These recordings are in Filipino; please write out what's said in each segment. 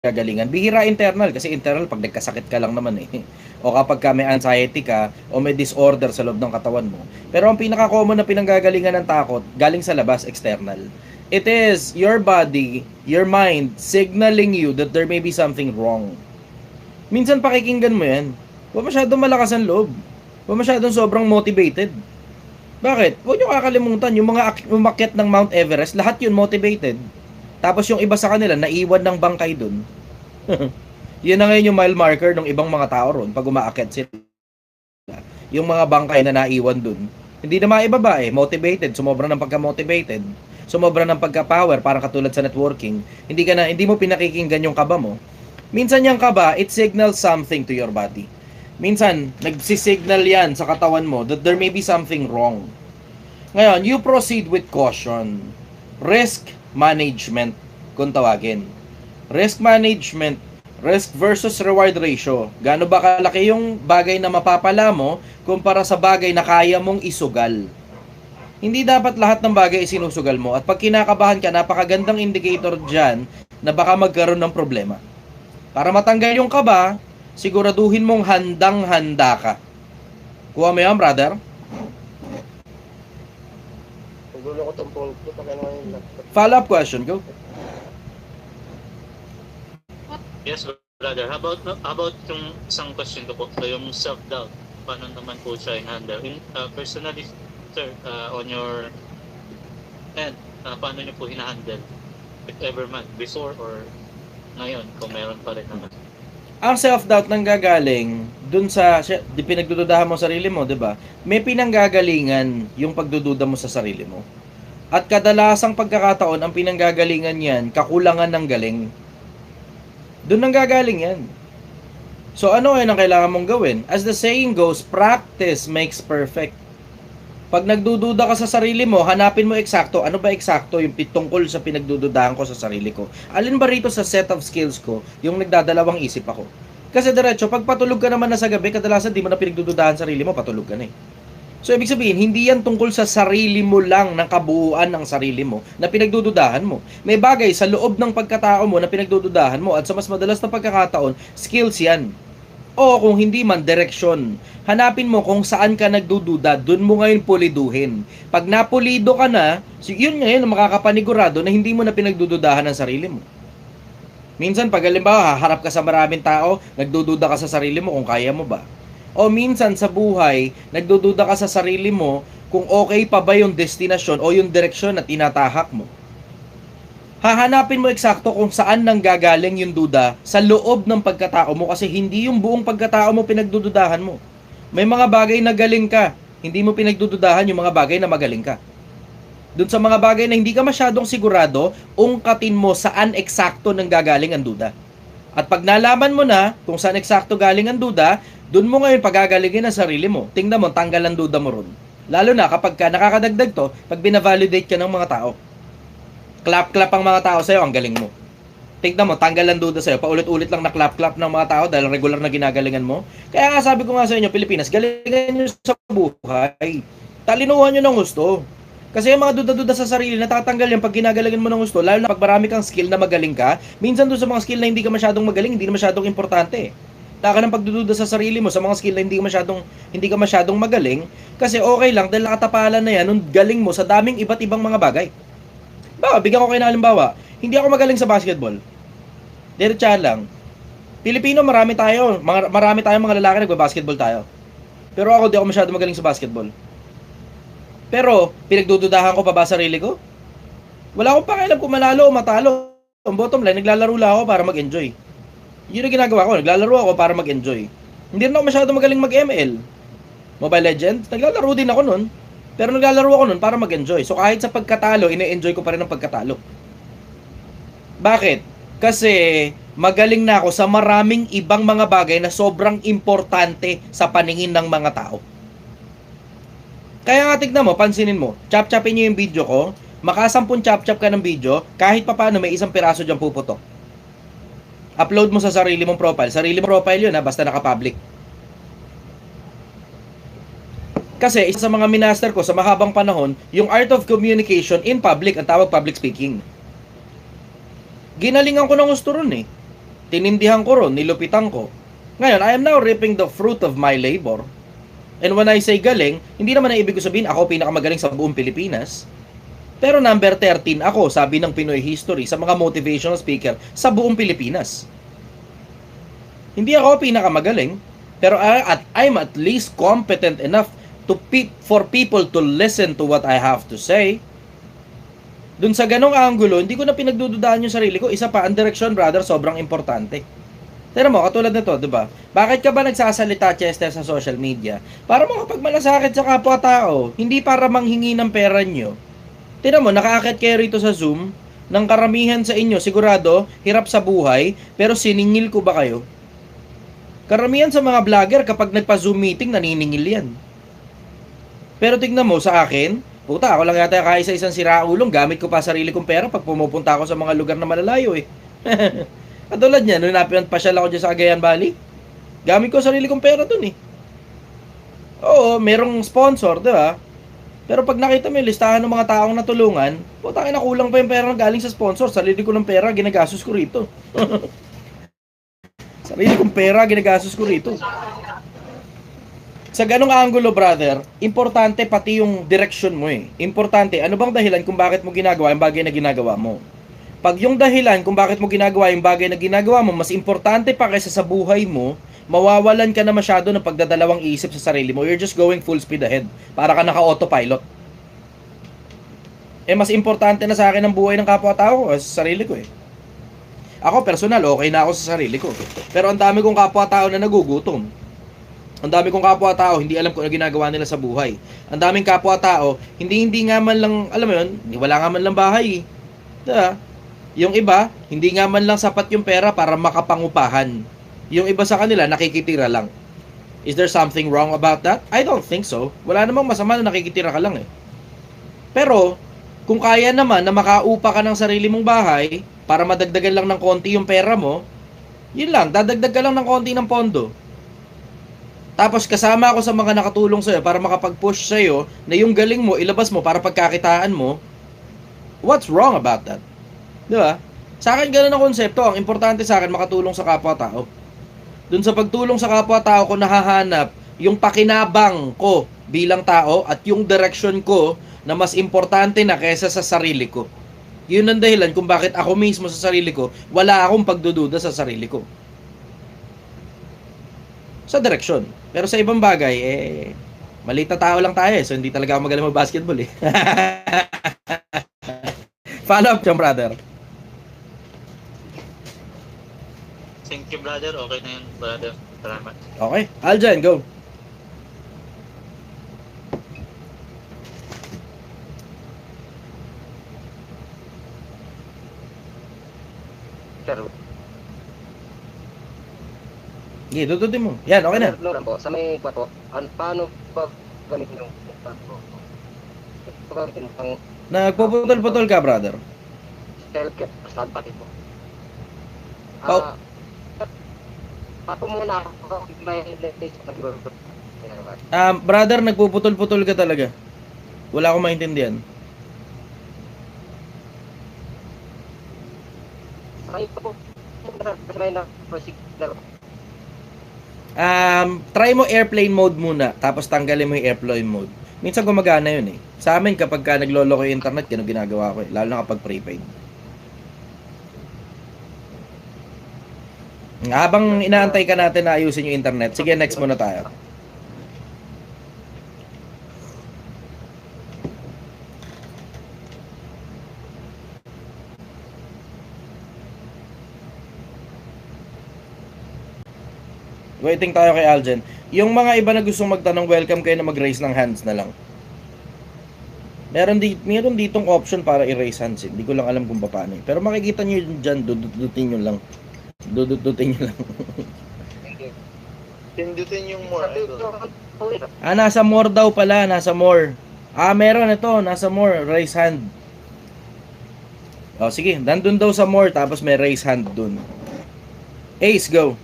pinanggagalingan. Bihira internal kasi internal pag nagkasakit ka lang naman eh. O kapag ka may anxiety ka o may disorder sa loob ng katawan mo. Pero ang pinaka-common na pinanggagalingan ng takot galing sa labas, external. It is your body, your mind signaling you that there may be something wrong. Minsan pakikinggan mo yan. Huwag masyadong malakas ang loob. Huwag masyadong sobrang motivated. Bakit? Huwag nyo kakalimutan, yung mga umakyat ng Mount Everest, lahat yun motivated. Tapos yung iba sa kanila, naiwan ng bangkay dun. Yun na ngayon yung mile marker ng ibang mga tao ron pag umaakyat sila. Yung mga bangkay na naiwan dun. Hindi na maibaba eh, motivated, sumobra ng pagka-motivated, sumobra ng pagka-power, parang katulad sa networking. Hindi mo pinakikinggan yung kaba mo. Minsan yung kaba, it signals something to your body. Minsan, nagsisignal yan sa katawan mo that there may be something wrong. Ngayon, you proceed with caution. Risk management, kung tawagin. Risk management, risk versus reward ratio. Gaano ba kalaki yung bagay na mapapala mo kumpara sa bagay na kaya mong isugal? Hindi dapat lahat ng bagay isinusugal mo. At pag kinakabahan ka, napakagandang indicator dyan na baka magkaroon ng problema. Para matanggal yung kaba, siguraduhin mong handang-handa ka. Kuha mo yan, brother? Follow-up question, go. Yes, brother. How about yung isang question ko po, so yung self-doubt, paano naman po siya in-handle? Personally, sir, on your end, paano niyo po in-handle? If ever man, before or ngayon, kung meron pa rin naman? Ang self-doubt nang gagaling dun sa pinagdududahan mo sarili mo, 'di ba? May pinanggagalingan yung pagdududa mo sa sarili mo. At kadalasang pagkakataon ang pinanggagalingan niyan, kakulangan ng galing. Doon nang gagaling 'yan. So ano ang kailangan mong gawin? As the saying goes, practice makes perfect. Pag nagdududa ka sa sarili mo, hanapin mo eksakto, ano ba eksakto yung tungkol sa pinagdududahan ko sa sarili ko. Alin ba rito sa set of skills ko yung nagdadalawang isip ako? Kasi diretso, pag patulog ka naman na sa gabi, kadalasan di mo na pinagdududahan sarili mo, patulog ka na eh. So ibig sabihin, hindi yan tungkol sa sarili mo lang ng kabuuan ng sarili mo na pinagdududahan mo. May bagay sa loob ng pagkatao mo na pinagdududahan mo at sa mas madalas na pagkakataon, skills yan. O kung hindi man, direksyon. Hanapin mo kung saan ka nagdududa, dun mo ngayon puliduhin. Pag napulido ka na, yun ngayon ang makakapanigurado na hindi mo na pinagdududahan ang sarili mo. Minsan, pag halimbawa, harap ka sa maraming tao, nagdududa ka sa sarili mo kung kaya mo ba. O minsan sa buhay, nagdududa ka sa sarili mo kung okay pa ba yung destinasyon o yung direksyon na tinatahak mo. Hahanapin mo eksakto kung saan nang gagaling yung duda sa loob ng pagkatao mo kasi hindi yung buong pagkatao mo pinagdududahan mo. May mga bagay na galing ka, hindi mo pinagdududahan yung mga bagay na magaling ka. Doon sa mga bagay na hindi ka masyadong sigurado, ungkatin mo saan eksakto nang gagaling ang duda. At pag nalaman mo na kung saan eksakto galing ang duda, doon mo ngayon pagagalingin ang sarili mo. Tingnan mo, tanggal ang duda mo ron. Lalo na kapag ka nakakadagdag to, pag binavalidate ka ng mga tao. Clap-clap ang mga tao sa'yo, ang galing mo. Tignan mo, tanggal ang duda sa'yo. Paulit-ulit lang na clap-clap ng mga tao dahil regular na ginagalingan mo. Kaya nga sabi ko nga sa inyo, Pilipinas, galingan nyo sa buhay. Talinuhan nyo ng gusto. Kasi yung mga duda-duda sa sarili, natatanggal yan pag ginagalingan mo ng gusto. Lalo na pag marami kang skill na magaling ka. Minsan doon sa mga skill na hindi ka masyadong magaling, hindi na masyadong importante. Taka ng pagdududa sa sarili mo sa mga skill na hindi ka masyadong magaling. Kasi okay lang dahil nakatapalan na yan nung galing mo sa daming iba't ibang mga bagay. Bigyan ko kayo ng halimbawa. Hindi ako magaling sa basketball. Diretsahan lang. Pilipino, marami tayong mga lalaki nagba-basketball tayo. Pero ako, di ako masyado magaling sa basketball. Pero, pinagdududahan ko pa ba sarili ko? Wala akong pakialam kung manalo o matalo. Ang bottom line, naglalaro lang ako para mag-enjoy. Yun ang ginagawa ko. Naglalaro ako para mag-enjoy. Hindi rin ako masyado magaling mag-ML. Mobile Legends, naglalaro din ako nun. Pero naglalaro ako nun para mag-enjoy. So kahit sa pagkatalo, ine-enjoy ko pa rin ang pagkatalo. Bakit? Kasi magaling na ako sa maraming ibang mga bagay na sobrang importante sa paningin ng mga tao. Kaya nga tignan mo, pansinin mo, chop-chopin nyo yung video ko, makasampun chop-chop ka ng video, kahit pa paano may isang piraso dyan puputok. Upload mo sa sarili mong profile. Sarili mong profile yun ha, basta naka-public. Kasi isa sa mga minaster ko sa mahabang panahon, yung art of communication in public, ang tawag public speaking. Ginalingan ko ng gusto ron eh. Tinindihan ko ron, nilupitan ko. Ngayon, I am now reaping the fruit of my labor. And when I say galing, hindi naman ang ibig ko sabihin ako pinakamagaling sa buong Pilipinas. Pero number 13 ako, sabi ng Pinoy History, sa mga motivational speaker sa buong Pilipinas. Hindi ako pinakamagaling, pero I'm at least competent enough for people to listen to what I have to say. Dun sa ganong angulo, hindi ko na pinagdududaan yung sarili ko. Isa pa, ang direksyon, brother, sobrang importante. Pero mo, katulad nito, di ba? Bakit ka ba nagsasalita, Chester, sa social media? Para makapagmalasakit sa kapwa-tao, hindi para manghingi ng pera nyo. Tingnan mo, nakaakit kayo rito sa Zoom, ng karamihan sa inyo, sigurado, hirap sa buhay, pero siningil ko ba kayo? Karamihan sa mga vlogger, kapag nagpa-Zoom meeting, naniningil yan. Pero tignan mo, sa akin, puta, ako lang yata kaisa-isang siraulong, gamit ko pa sarili kong pera pag pumupunta ako sa mga lugar na malalayo eh. Katulad niya, nung napasyal ako dyan sa Cagayan Valley, gamit ko sarili kong pera dun eh. Oo, merong sponsor, di ba? Pero pag nakita mo yung listahan ng mga taong natulungan, puta, kulang pa yung pera na galing sa sponsor. Sarili ko ng pera, ginagastos ko rito. Sarili kong pera, ginagastos ko rito. Sa ganong angulo, brother, importante pati yung direction mo eh. Importante, ano bang dahilan kung bakit mo ginagawa yung bagay na ginagawa mo? Pag yung dahilan kung bakit mo ginagawa yung bagay na ginagawa mo, mas importante pa kaysa sa buhay mo, mawawalan ka na masyado ng pagdadalawang isip sa sarili mo. You're just going full speed ahead. Para ka naka-autopilot. Mas importante na sa akin ang buhay ng kapwa-tao ko sa sarili ko eh. Ako, personal, okay na ako sa sarili ko. Pero ang dami kong kapwa-tao na nagugutom. Ang dami kong kapwa-tao, hindi alam kung ano ginagawa nila sa buhay. Ang daming kapwa-tao, hindi nga man lang, alam mo yun, wala nga man lang bahay eh. Diba? Yung iba, hindi nga man lang sapat yung pera para makapangupahan. Yung iba sa kanila, nakikitira lang. Is there something wrong about that? I don't think so. Wala namang masama na nakikitira ka lang eh. Pero, kung kaya naman na makaupa ka ng sarili mong bahay para madagdagan lang ng konti yung pera mo, yun lang, dadagdag ka lang ng konti ng pondo. Tapos kasama ako sa mga nakatulong sa'yo para makapag-push sa'yo na yung galing mo, ilabas mo para pagkakitaan mo. What's wrong about that? Di ba? Sa akin ganun ang konsepto. Ang importante sa akin makatulong sa kapwa-tao. Dun sa pagtulong sa kapwa-tao ko nahahanap yung pakinabang ko bilang tao at yung direction ko na mas importante na kaysa sa sarili ko. Yun ang dahilan kung bakit ako mismo sa sarili ko, wala akong pagdududa sa sarili ko. Sa direksyon. Pero sa ibang bagay, maliit na tao lang tayo so hindi talaga ako magaling mag-basketball eh. Follow up dyan, brother. Thank you, brother. Okay na yun, brother. Salamat. Okay. Aljan, go. Sir, Sige, tututin mo. Yan, okay na. Loran po, sa may bato, paano ba gamitin yung bato? Gamitin ang Nagpuputol-putol ka, brother. self-care, saan pati po? Oh. Pato muna ako, may latest na gawin. Brother, nagpuputol-putol ka talaga. Wala akong maintindihan. Ay, po, may na signal. Try mo airplane mode muna, tapos tanggalin mo yung airplane mode. Minsan gumagana yun eh. Sa amin, kapag ka nagloloko yung internet, ganun ginagawa ko eh. Lalo na kapag prepaid. Habang inaantay ka natin na ayusin yung internet, sige, next muna tayo. Waiting tayo kay Aljen. Yung mga iba na gustong magtanong, welcome kayo na mag-raise ng hands na lang. Meron ditong option para i-raise hands. Hindi ko lang alam kung paano. Pero makikita nyo dyan, dudutin nyo lang. Dudutin nyo lang. Pindutin yung more idol. Nasa more daw pala. Nasa more. Meron ito. Nasa more. Raise hand. Sige. Nandun daw sa more. Tapos may raise hand dun. Ace, go.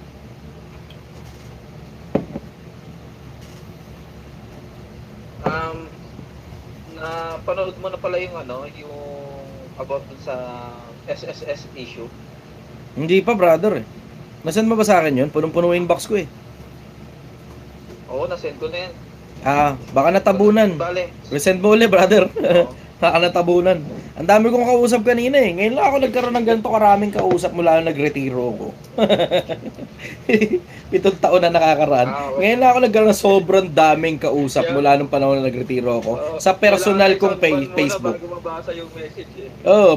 Napanood mo na pala yung yung about dun sa SSS issue. Hindi pa, brother eh. Nasend mo ba sa akin yun? Punong-puno yung inbox ko eh. Oo, nasend ko na yan. Baka natabunan. Bale. Resend mo ulit, brother. Oo. Baka natabunan. Ang dami kong kausap kanina eh. Ngayon lang ako nagkaroon ng ganito karaming kausap mula nung nagretiro ko. 7 taon na nakakaraan. Ngayon lang ako nagkaroon ng sobrang daming kausap mula nung panahon na nagretiro ko. Oo. Sa personal Kailangan kong isang buwan muna Facebook. bago mabasa yung message eh.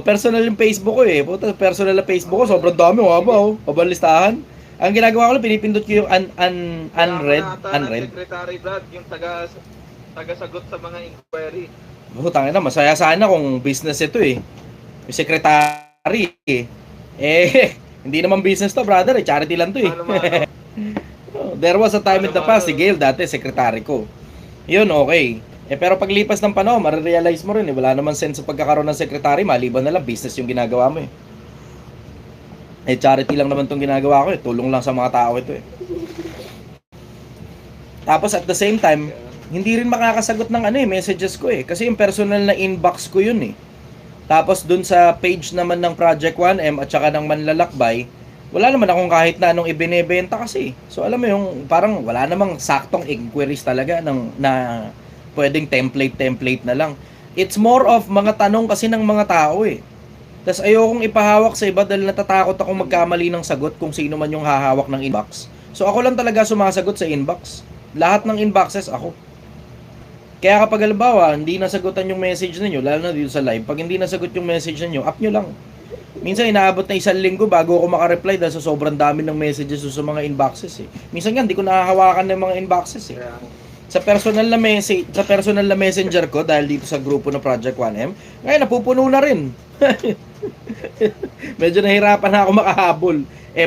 Personal yung Facebook ko eh. Puta, personal na Facebook ko. Sobrang dami. Waba oh. Wabang listahan. Ang ginagawa ko lang, pinipindot ko yung unread. Unread. Secretary Brad, yung taga-sagot sa mga inquiry. Tangina na, masaya sana kung business ito eh. Yung secretary eh. Hindi naman business to, brother. Charity lang to eh. There was a time in the past, si Gail dati, secretary ko. Yun, okay. Pero paglipas ng panahon, marirealize mo rin eh. Wala naman sense sa pagkakaroon ng secretary, maliban na lang, business yung ginagawa mo eh. Charity lang naman tong ginagawa ko eh. Tulong lang sa mga tao ito eh. Tapos at the same time, hindi rin makakasagot ng messages ko eh. Kasi yung personal na inbox ko yun eh. Tapos dun sa page naman ng Project 1M at saka ng Manlalakbay, wala naman akong kahit na anong ibinebenta kasi. So alam mo yung parang wala namang saktong inquiries talaga na pwedeng template na lang. It's more of mga tanong kasi ng mga tao eh. Tapos ayokong ipahawak sa iba dahil natatakot akong magkamali ng sagot kung sino man yung hahawak ng inbox. So ako lang talaga sumasagot sa inbox. Lahat ng inboxes ako. Kaya kapag halimbawa, hindi nasagutan yung message ninyo, lalo na dito sa live, pag hindi nasagot yung message ninyo, up nyo lang. Minsan inaabot na 1 linggo bago ako makareply dahil sa sobrang dami ng messages sa mga inboxes eh. Minsan nga, hindi ko nahahawakan ng mga inboxes eh. Sa personal na messenger ko, dahil dito sa grupo ng Project 1M, ngayon napupuno na rin. Medyo nahirapan na ako makahabol.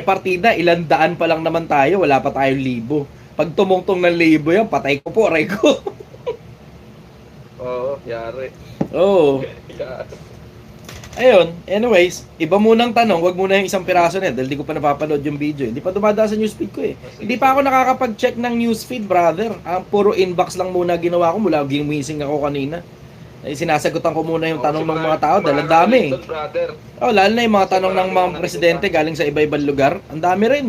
Partida, ilang daan pa lang naman tayo, wala pa tayong libo. Pag tumungtong ng libo yan, patay ko po, aray ko. Oo, yari. Oo. Ayun, anyways, iba munang tanong, wag muna yung isang piraso na dahil di ko pa napapanood yung video. Hindi pa dumadaan sa newsfeed ko eh. Hindi pa ako nakakapag-check ng newsfeed, brother. Puro inbox lang muna ginawa ko mula ginising ako kanina. Sinasagutan ko muna yung tanong ng mga tao dahil ang dami. Lalo na yung mga tanong ng mga presidente galing sa iba-ibang lugar. Ang dami rin.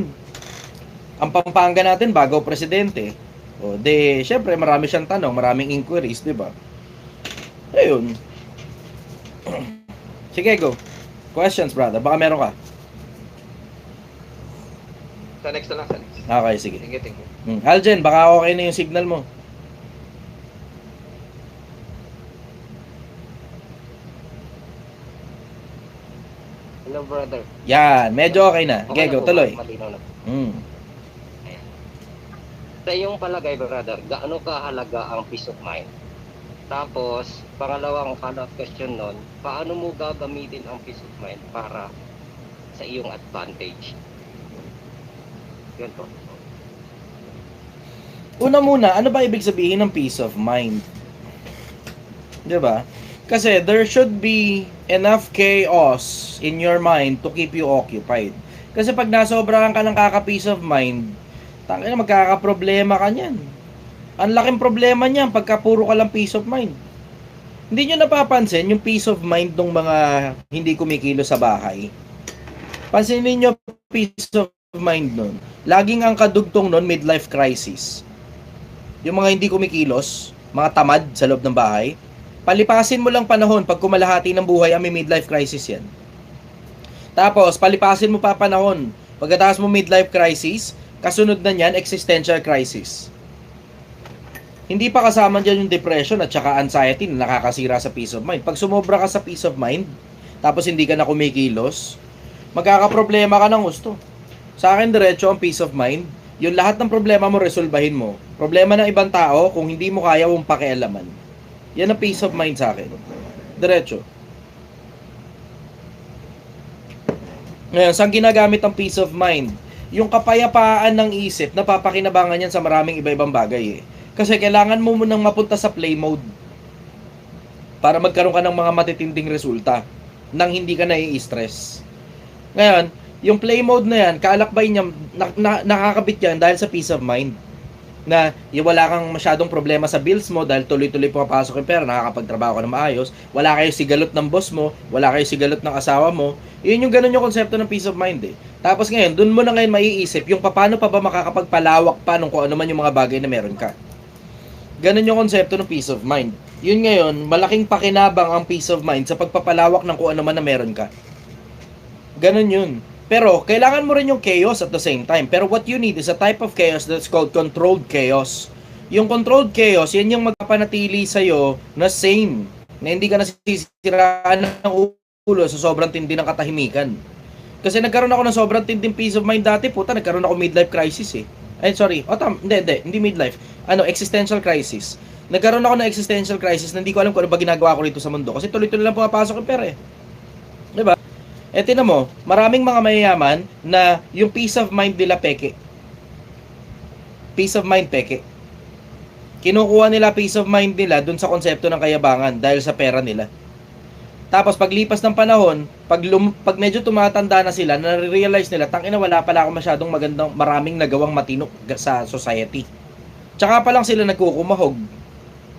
Ang Pampanga natin, bago presidente. Syempre, marami siyang tanong, maraming inquiries, di ba? Ayun. Sige, go. Questions, brother. Baka meron ka. Sa next na lang, sa next. Okay, sige. Thank you. Aljen, baka okay na yung signal mo. Hello, brother. Yan, medyo okay na. Okay, na go, po, tuloy. malinaw na po. Sa iyong palagay, brother, gaano kahalaga ang peace of mind? Tapos, pangalawang follow-up question nun, paano mo gagamitin ang peace of mind para sa iyong advantage? Yun po. Una muna, ano ba ibig sabihin ng peace of mind? 'Di ba? Kasi there should be enough chaos in your mind to keep you occupied. Kasi pag nasobrahan ka ng kaka-peace of mind, tangina magkakaproblema ka niyan. Ang laking problema niyan pagka puro ka lang peace of mind. Hindi nyo napapansin yung peace of mind ng mga hindi kumikilos sa bahay. Pansinin nyo peace of mind nun. Laging ang kadugtong nun, midlife crisis. Yung mga hindi kumikilos, mga tamad sa loob ng bahay, palipasin mo lang panahon pag kumalahati ng buhay may midlife crisis yan. Tapos, palipasin mo pa panahon. Pagkatapos mo midlife crisis, kasunod na niyan, existential crisis. Hindi pa kasama dyan yung depression at saka anxiety na nakakasira sa peace of mind. Pag sumobra ka sa peace of mind, tapos hindi ka na kumikilos, magkakaproblema ka ng gusto. Sa akin, diretso ang peace of mind. Yung lahat ng problema mo, resolbahin mo. Problema ng ibang tao, kung hindi mo kaya, mong pakialaman. Yan ang peace of mind sa akin. Diretso. Ngayon, saan ginagamit ang peace of mind? Yung kapayapaan ng isip, napapakinabangan yan sa maraming iba-ibang bagay eh. Kasi kailangan mo munang mapunta sa play mode para magkaroon ka ng mga matitinding resulta nang hindi ka nai-stress. Ngayon, yung play mode na yan, kaalakbay niya, nakakabit yan dahil sa peace of mind. na wala kang masyadong problema sa bills mo dahil tuloy-tuloy pumapasok yung pera, nakakapagtrabaho ka na maayos, wala kayo sigalot ng boss mo, wala kayo sigalot ng asawa mo, yun yung ganun yung konsepto ng peace of mind eh. Tapos ngayon, dun mo na ngayon maiisip yung paano pa ba makakapagpalawak pa nung kung ano man yung mga bagay na meron ka. Ganun yung konsepto ng peace of mind. Yun ngayon, malaking pakinabang ang peace of mind sa pagpapalawak ng kung ano man na meron ka. Ganun yun. Pero, kailangan mo rin yung chaos at the same time. Pero what you need is a type of chaos that's called controlled chaos. Yung controlled chaos, yan yung magpapanatili sa'yo na sane. Na hindi ka nasisiraan ng ulo sa sobrang tindi ng katahimikan. Kasi nagkaroon ako ng sobrang tinding peace of mind dati, puta, nagkaroon ako midlife crisis eh. Ay, sorry. Hindi midlife. Existential crisis. Nagkaroon ako ng existential crisis na hindi ko alam kung ano ba ginagawa ko rito sa mundo. Kasi tuloy-tuloy lang pumapasok yung pera eh. Diba? Tingnan mo, maraming mga mayayaman na yung peace of mind nila peke. Peace of mind peke. Kinukuha nila peace of mind nila dun sa konsepto ng kayabangan dahil sa pera nila. Tapos paglipas ng panahon, pag medyo tumatanda na sila, nare-realize nila, tangina wala pala ako masyadong maraming nagawang matino sa society. Tsaka pa lang sila nagkukumahog.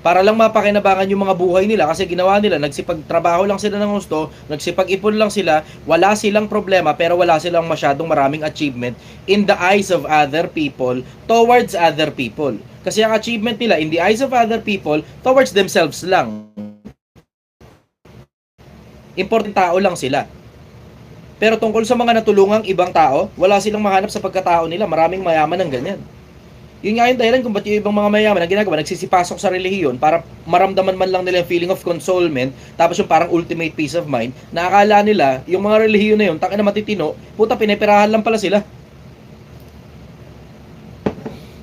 Para lang mapakinabangan yung mga buhay nila kasi ginawa nila, nagsipagtrabaho lang sila ng gusto, nagsipag-ipon lang sila, wala silang problema pero wala silang masyadong maraming achievement in the eyes of other people towards other people. Kasi ang achievement nila in the eyes of other people towards themselves lang. Importante tao lang sila. Pero tungkol sa mga natulungang ibang tao, wala silang mahanap sa pagkatao nila. Maraming mayaman ng ganyan. Yun nga yung dahilan kung ba't yung ibang mga mayaman ang ginagawa, nagsisipasok sa relihiyon para maramdaman man lang nila yung feeling of consolement, tapos yung parang ultimate peace of mind, na akala nila, yung mga relihiyon na yun, tangina matitino, puta, pinipirahan lang pala sila.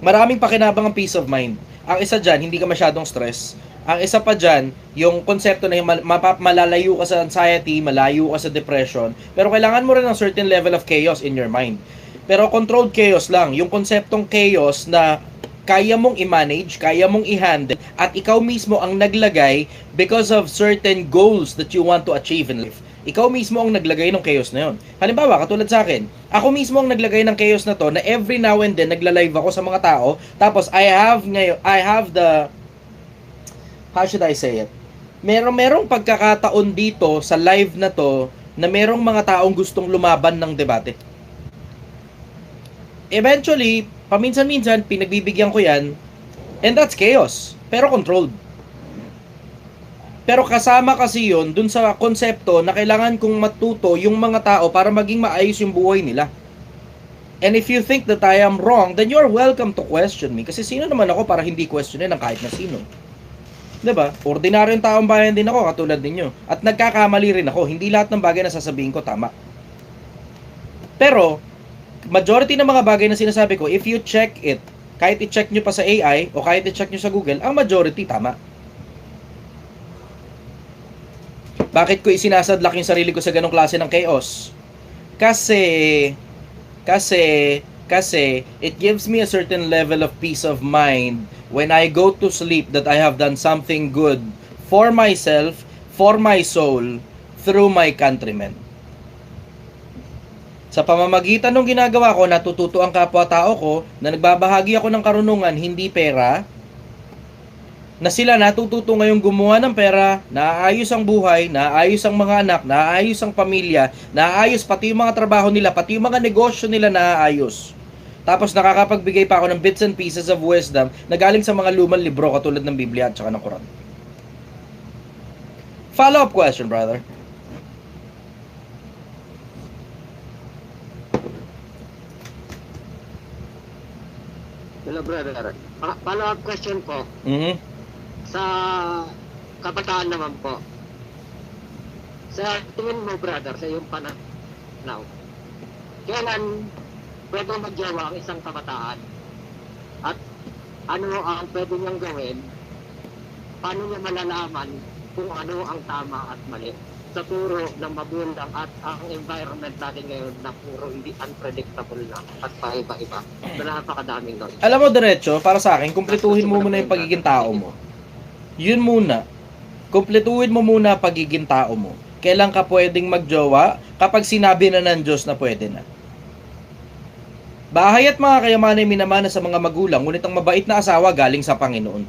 Maraming pakinabang ang peace of mind. Ang isa dyan, hindi ka masyadong stress. Ang isa pa dyan, yung konsepto na yung malalayo ka sa anxiety, malayo ka sa depression, pero kailangan mo rin ng certain level of chaos in your mind. Pero controlled chaos lang, yung konseptong chaos na kaya mong i-manage, kaya mong i-handle, at ikaw mismo ang naglagay because of certain goals that you want to achieve in life. Ikaw mismo ang naglagay ng chaos na yun. Halimbawa, katulad sa akin, ako mismo ang naglagay ng chaos na to na every now and then nagla-live ako sa mga tao, tapos I have the, how should I say it? Merong pagkakataon dito sa live na to na merong mga taong gustong lumaban ng debate. Eventually, paminsan-minsan, pinagbibigyan ko yan, and that's chaos, pero controlled. Pero kasama kasi yun dun sa konsepto na kailangan kong matuto yung mga tao para maging maayos yung buhay nila. And if you think that I am wrong, then you're welcome to question me. Kasi sino naman ako para hindi questionin ng kahit na sino? Diba? Ordinaryong taong bayan din ako, katulad ninyo. At nagkakamali rin ako. Hindi lahat ng bagay na sasabihin ko tama. Pero, majority ng mga bagay na sinasabi ko, if you check it, kahit i-check nyo pa sa AI o kahit i-check nyo sa Google, ang majority tama. Bakit ko isinasadlak yung sarili ko sa ganong klase ng chaos? Kasi it gives me a certain level of peace of mind when I go to sleep that I have done something good for myself, for my soul, through my countrymen. Sa pamamagitan ng ginagawa ko, natututo ang kapwa-tao ko na nagbabahagi ako ng karunungan, hindi pera, na sila natututo ngayong gumawa ng pera, naayos ang buhay, naayos ang mga anak, naayos ang pamilya, naayos pati yung mga trabaho nila, pati yung mga negosyo nila naayos. Tapos nakakapagbigay pa ako ng bits and pieces of wisdom na galing sa mga lumang libro katulad ng Biblia at saka ng Quran. Follow-up question, brother. Hello, brother. Follow-up question po. Sa kabataan naman po. Sa tingin mo, brother, sa iyong pananaw, kailan pwede magjawa ang isang kabataan? At ano ang pwede niyang gawin? Paano niya malalaman kung ano ang tama at mali? Sa puro ng mabulang at ang environment natin ngayon na puro hindi unpredictable lang at paiba-iba. So, napakadaming noise. Alam mo, diretso, para sa akin, kumpletuhin mo muna yung pagiging tao mo. Yun muna. Kumpletuhin mo muna pagiging tao mo. Kailan ka pwedeng magjowa? Kapag sinabi na ng Diyos na pwede na. Bahay at mga kayamanan ay minamana sa mga magulang, ngunit ang mabait na asawa galing sa Panginoon.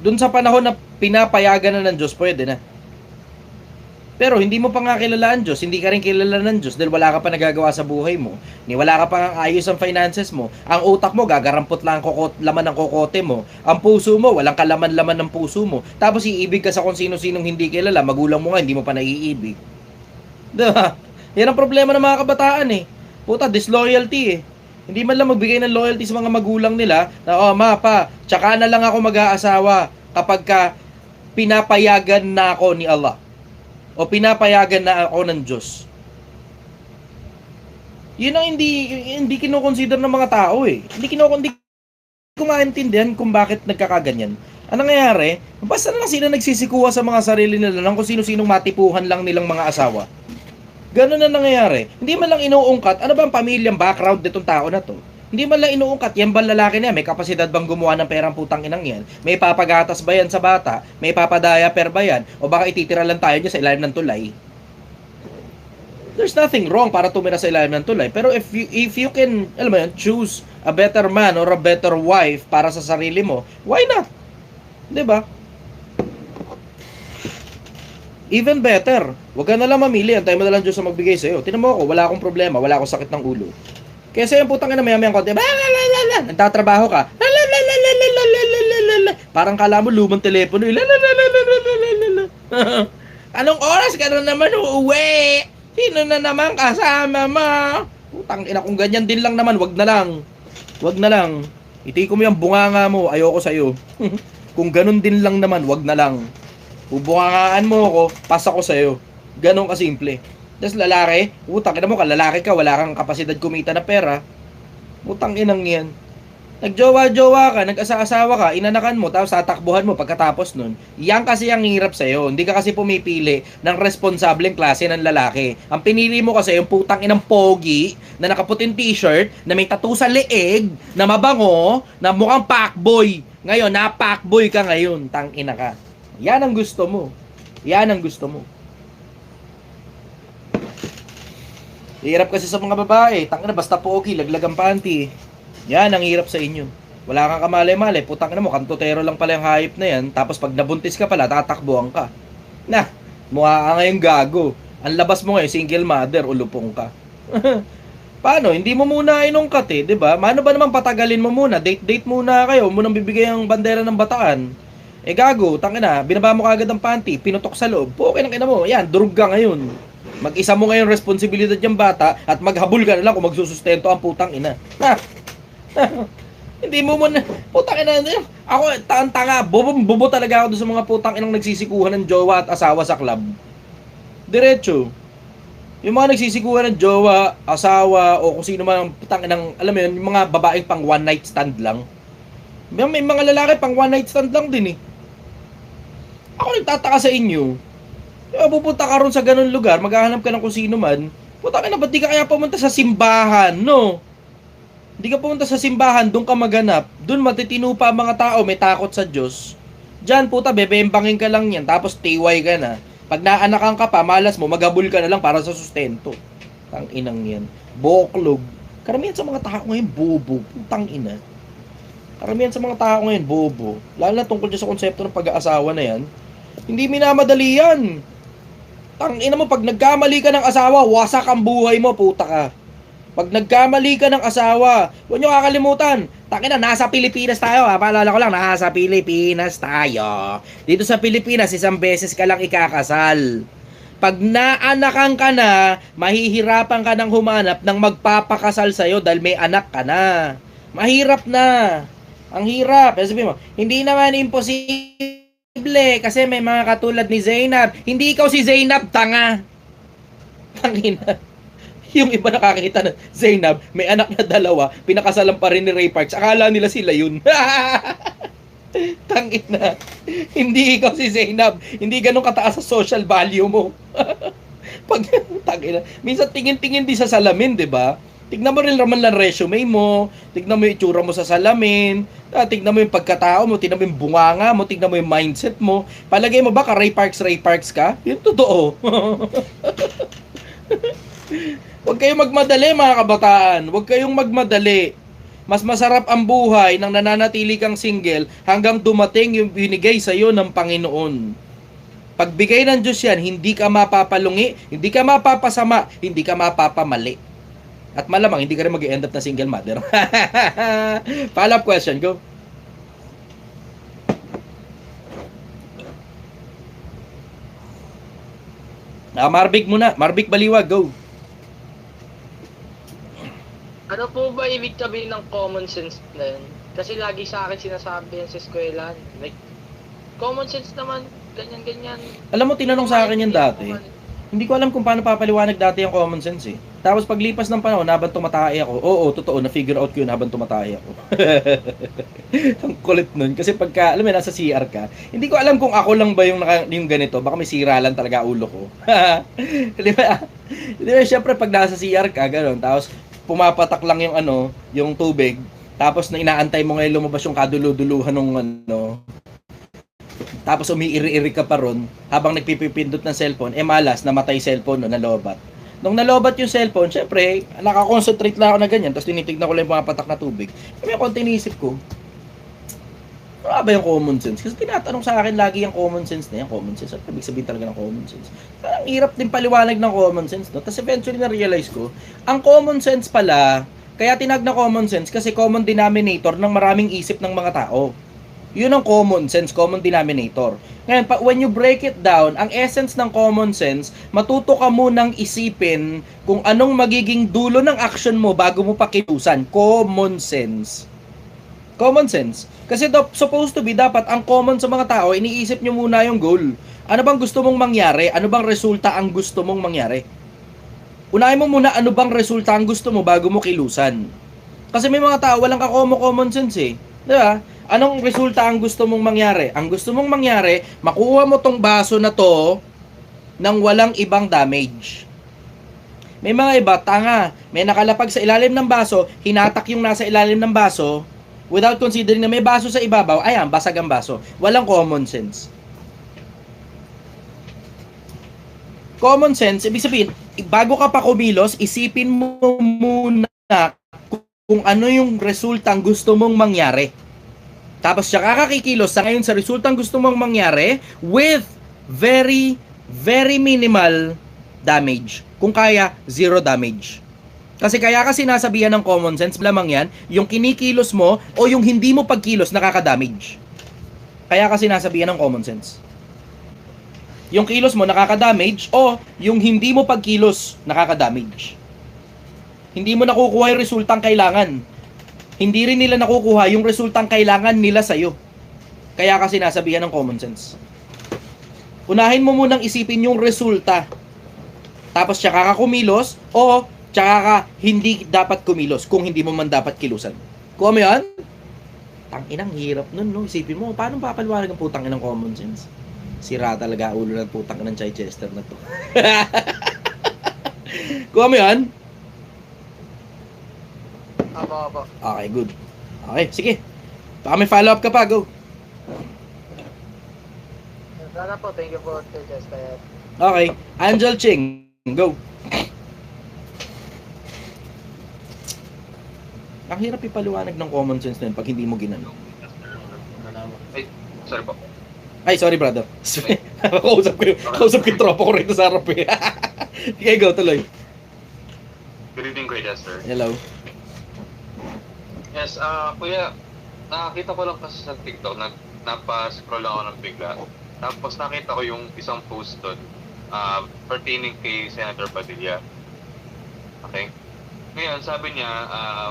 Doon sa panahon na pinapayagan na ng Diyos, pwede na. Pero hindi mo pa nga kilala ang Diyos, hindi ka rin kilala ng Diyos dahil wala ka pa nagagawa sa buhay mo. Wala ka pa nga ayos ang finances mo. Ang utak mo, gagarampot lang ang laman ng kokote mo. Ang puso mo, walang kalaman-laman ng puso mo. Tapos iibig ka sa kung sino-sinong hindi kilala, magulang mo nga, hindi mo pa naiibig. Diba? Yan ang problema ng mga kabataan eh. Puta, disloyalty eh. Hindi man lang magbigay ng loyalty sa mga magulang nila na, oh, ma, pa, tsaka na lang ako mag-aasawa kapag ka pinapayagan na ako ni Allah. O pinapayagan na ako ng Diyos. Yun ang hindi kinoconsider ng mga tao eh. Hindi ko maintindihan kung bakit nagkakaganyan. Ang nangyayari, basta na lang sila nagsisikuha sa mga sarili nila ng kung sino-sinong matipuhan lang nilang mga asawa. Ganun na nangyayari. Hindi man lang inuungkat, ano ba ang pamilyang background nitong tao na to? Hindi man lang inuungkat, yan ba lalaki niya? May kapasidad bang gumawa ng perang putang inang yan? May papagatas ba yan sa bata? May papadaya-per ba yan? O baka ititira lang tayo niya sa ilalim ng tulay? There's nothing wrong para tumira sa ilalim ng tulay. Pero if you can, alam mo yan, choose a better man or a better wife para sa sarili mo, why not? Diba? Even better, wag ka na lang mamili, antay mo na lang Diyos na magbigay sa'yo. Tinan mo ako, wala akong problema, wala akong sakit ng ulo. Kesa yung putang ina maya-maya konti, nagtatrabaho ka, parang kala mo lumang telepono, anong oras ka na naman uuwi? Sino na naman kasama mo? Putang ina, kung ganyan din lang naman, wag na lang. Itiko mo yung bunganga mo, ayoko sa'yo. Kung ganun din lang naman, wag na lang. Bubungangaan mo ako, pasa ko sa'yo. Ganon kasimple. Tapos lalaki, utang ina mo ka, lalaki ka, wala kang kapasidad kumita na pera. Utang inang yan. Nagjowa-jowa ka, nag-asa-asawa ka, inanakan mo, tapos tatakbuhan mo pagkatapos nun. Yan kasi ang hirap sa'yo. Hindi ka kasi pumipili ng responsableng klase ng lalaki. Ang pinili mo kasi yung putang inang pogi, na nakaputing t-shirt, na may tattoo sa leeg, na mabango, na mukhang pakboy. Ngayon, na-pakboy ka ngayon, tang ina ka. Yan ang gusto mo. Yan ang gusto mo. Hirap kasi sa mga babae. Tangina, basta pogi, laglag ang panty. Yan ang hirap sa inyo. Wala kang kamali-mali. Putang ina mo, kantotero lang pala yung hype na yan. Tapos pag nabuntis ka pala, tatakbuhan ka. Na, mukha ka ngayong gago. Ang labas mo ngayon, single mother, ulupong ka. Paano? Hindi mo muna inungkat eh, di ba? Mano ba naman patagalin mo muna? Date muna kayo. Munang bibigay ang bandera ng bataan. Eh gago, tangina, binaba mo kagad ang panty, pinutok sa loob. Okay nang ina mo. Yan, durug ka ngayon. Mag-isa mo ngayon responsibilidad yung bata at maghabol ka na lang kung magsusustento ang putang ina. Ha? Hindi mo muna, putang ina, ako, tanga, bobo talaga ako doon sa mga putang inang nagsisikuhan ng jowa at asawa sa club. Diretso. Yung mga nagsisikuhan ng jowa, asawa, o kung sino man ang putang inang, alam mo yun, yung mga babaeng pang one night stand lang. May mga lalaki pang one night stand lang din eh. Ako nagtataka sa inyo. Pupunta ka ron sa ganun lugar, maghahanap ka ng kung sino man, putang ina, ba't di ka kaya pumunta sa simbahan, no? Di ka pumunta sa simbahan, doon ka maganap, doon matitino pa ang mga tao, may takot sa Diyos. Diyan, puta, bebembangin ka lang yan, tapos tiway ka na. Pag naanakan ka pa, malas mo, maghabol ka na lang para sa sustento. Tang inang yan. Boklog. Karamihan sa mga tao ngayon, bobo. Putang ina. Karamihan sa mga tao ngayon, bobo. Lalo na tungkol sa konsepto ng pag-aasawa na yan. Hindi minamadali yan. Tangina mo, pag nagkamali ka ng asawa, wasak ang buhay mo, puta ka. Pag nagkamali ka ng asawa, huwag nyo kakalimutan. Tangina, nasa Pilipinas tayo ha. Paalala ko lang, nasa Pilipinas tayo. Dito sa Pilipinas, isang beses ka lang ikakasal. Pag naanakan ka na, mahihirapan ka ng humanap ng magpapakasal sa'yo dahil may anak ka na. Mahirap na. Ang hirap. Sabi mo, hindi naman imposible. Kasi may mga katulad ni Zainab. Hindi ikaw si Zainab, tanga. Tangina. Yung iba nakakita na Zainab, may anak na 2, pinakasalan pa rin ni Ray Parks. Akala nila sila yun. Tangina. Hindi ikaw si Zainab. Hindi ganun kataas sa social value mo. Pag, tangina. Minsan tingin-tingin di sa salamin, di ba? Tignan mo rin naman lang resume mo, tignan mo yung itsura mo sa salamin, tignan mo yung pagkatao mo, tignan mo yung bunganga mo, tignan mo yung mindset mo. Palagay mo ba ka Ray Parks ka? Yung totoo. Huwag kayong magmadali mga kabataan. Huwag kayong magmadali. Mas masarap ang buhay nang nananatili kang single hanggang dumating yung binigay sa iyo ng Panginoon. Pagbigay ng Diyos yan, hindi ka mapapalungi, hindi ka mapapasama, hindi ka mapapamali. At malamang, hindi ka rin mag-end up na single mother. Follow-up question, go. Marvick muna. Marvick Baliwag, go. Ano po ba ibig sabihin ng common sense na yun? Kasi lagi sa akin sinasabi yan sa eskwela. Like, common sense naman, ganyan-ganyan. Alam mo, tinanong sa akin yan dati. Hindi ko alam kung paano papaliwanag dati ang common sense eh. Tapos paglipas ng panahon, habang tumatae ako, oo, totoo, na-figure out ko yun habang tumatae ako. Ang kulit nun. Kasi pagka, alam mo, nasa CR ka, hindi ko alam kung ako lang ba yung ganito. Baka may sira lang talaga ulo ko. Di ba? Di ba, syempre, pag nasa CR ka, gano'n, tapos pumapatak lang yung yung tubig, tapos na inaantay mo ngayon lumabas yung kaduluduluhan ng tapos umiiri-iri ka pa ron habang nagpipipindot ng cellphone, malas, namatay cellphone, nalobat. Nung nalobat yung cellphone, syempre, nakakonsentrate lang ako na ganyan, tapos tinitignan ko lang yung pumapatak na tubig. May konti iniisip ko, ano ba yung common sense? Kasi tinatanong sa akin lagi yung common sense na yan, common sense. Ano ibig sabihin talaga ng common sense? Parang hirap din paliwanag ng common sense, no? Tapos eventually na-realize ko, ang common sense pala, kaya tinag na common sense kasi common denominator ng maraming isip ng mga tao. Yun ang common sense, common denominator. Ngayon, when you break it down, ang essence ng common sense, matuto ka munang isipin kung anong magiging dulo ng action mo bago mo pakiusan. Common sense. Common sense. Kasi supposed to be, dapat ang common sa mga tao, iniisip nyo muna yung goal. Ano bang gusto mong mangyari? Ano bang resulta ang gusto mong mangyari? Unahin mo muna ano bang resulta ang gusto mo bago mo kilusan. Kasi may mga tao, walang common sense eh. Diba? Anong resulta ang gusto mong mangyari? Ang gusto mong mangyari, makuha mo tong baso na to nang walang ibang damage. May mga iba, tanga, may nakalapag sa ilalim ng baso, hinatak yung nasa ilalim ng baso, without considering na may baso sa ibabaw, ayan, basag ang baso. Walang common sense. Common sense, ibig sabihin, bago ka pa kumilos, isipin mo muna kung ano yung resultang gusto mong mangyari. Tapos siya kakakikilos sa ngayon sa resultang gusto mong mangyari with very, very minimal damage. Kung kaya, zero damage. Kasi kaya kasi sinasabihan ng common sense, lamang yan, yung kinikilos mo o yung hindi mo pagkilos nakaka-damage. Kaya kasi sinasabihan ng common sense. Yung kilos mo nakaka-damage o yung hindi mo pagkilos nakaka-damage. Hindi mo nakukuha yung resultang kailangan. Hindi rin nila nakukuha yung resultang kailangan nila sa'yo. Kaya kasi sinasabihan ng common sense. Unahin mo munang isipin yung resulta. Tapos siya kakakumilos o tsaka ka hindi dapat kumilos kung hindi mo man dapat kilusan. Kuha mo yan? Tanginang hirap nun, no? Isipin mo, paano papaliwanag ang putang inang common sense? Sira talaga ulo ng putang inang Chichester na to. Kuha mo yan? Apo. Okay, good. Okay, sige. Baka may follow-up ka pa, go. Sana po, thank you po, Sir Chester. Okay, Angel Ching, go. Ang hirap ipaliwanag ng common sense na yun pag hindi mo ginano. Ay, sorry po. Ay, sorry brother. Kausap ko yung tropa ko rito sa harap eh. Okay, go, tuloy. Good evening, Kuya Jester. Hello. Yes, Kuya, nakakita ko lang kasi sa TikTok, napa-scroll ako ng bigla. Tapos nakita ko yung isang post doon, pertaining kay Senator Padilla. Okay? Ngayon, sabi niya,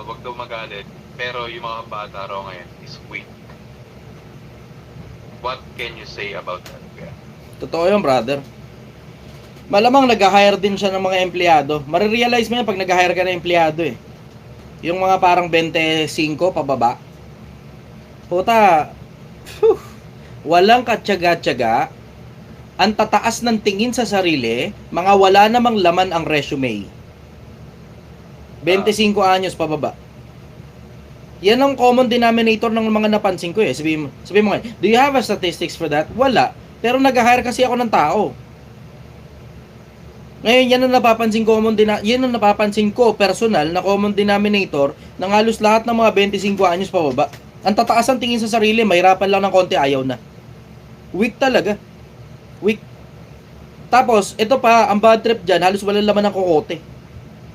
wag daw magalit, pero yung mga bata raw ngayon is weak. What can you say about that, Kuya? Totoo yun, brother. Malamang nag-hire din siya ng mga empleyado. Marirealize mo yan pag nag-hire ka ng empleyado eh. Yung mga parang 25 pababa. Puta, walang katyaga-tyaga, ang tataas ng tingin sa sarili, mga wala namang laman ang resume. 25 anyos pababa. Yan ang common denominator ng mga napansin ko eh. Sabihin mo nga, do you have a statistics for that? Wala. Pero nag-hire kasi ako ng tao. Ngayon, yan ang napapansin yan ang napapansin ko personal na common denominator ng halos lahat ng mga 25 anyos pababa. Ang tataas ang tingin sa sarili, mahirapan lang ng konti, ayaw na. Weak talaga. Weak. Tapos, ito pa, ang bad trip dyan, halos walang laman ng kokote.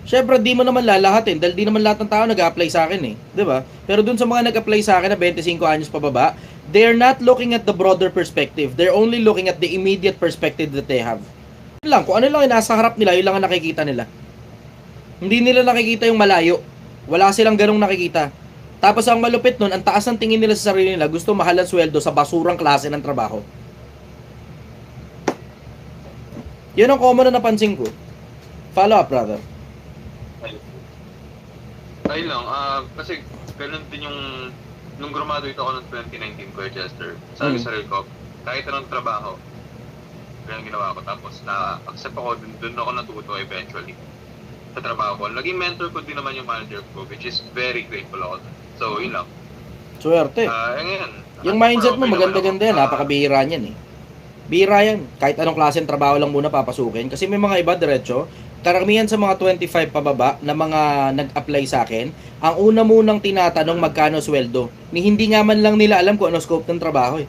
Syempre, di mo naman lalahatin dahil di naman lahat ng tao nag-apply sa akin eh. 'Di ba? Pero dun sa mga nag-apply sa akin na 25 anyos pababa, they're not looking at the broader perspective. They're only looking at the immediate perspective that they have. Yun lang, kung ano lang yung nasa harap nila, yun lang ang nakikita nila. Hindi nila nakikita yung malayo. Wala silang ganong nakikita. Tapos ang malupit nun, ang taas ng tingin nila sa sarili nila, gusto mahal ang sweldo sa basurang klase ng trabaho. Yun ang common na napansin ko. Follow up, brother. Ayun lang, kasi ganun din yung nung graduate ako ng 2019 Kuya Chester, sabi sa sarili ko, kahit anong trabaho, ganun ginawa ko. Tapos na-accept ako, dun ako natuto eventually sa trabaho ko. Naging mentor ko din naman yung manager ko, which is very grateful ako. So, yun lang. Swerte. Ngayon, Yung mindset mo, maganda-ganda yan. Napakabihira niyan eh. Bihira yan. Kahit anong klase ng trabaho lang muna papasukin. Kasi may mga iba diretso, karamihan sa mga 25 pababa na mga nag-apply sa akin, ang una munang tinatanong magkano sweldo. Ni hindi nga man lang nila alam kung ano scope ng trabaho eh.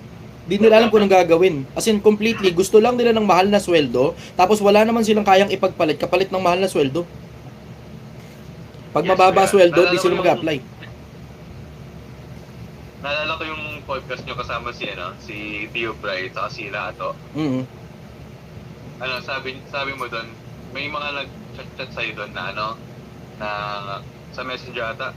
Di nila alam kung anong gagawin. As in, completely, gusto lang nila ng mahal na sweldo, tapos wala naman silang kayang ipagpalit, kapalit ng mahal na sweldo. Pag mababa sweldo, di sila mag-apply. Naalala ko yung podcast nyo kasama si Theo Bright, saka si Lato. Mm-hmm. Sabi mo doon, may mga nag-chat sa'yo doon na na sa messenger ata,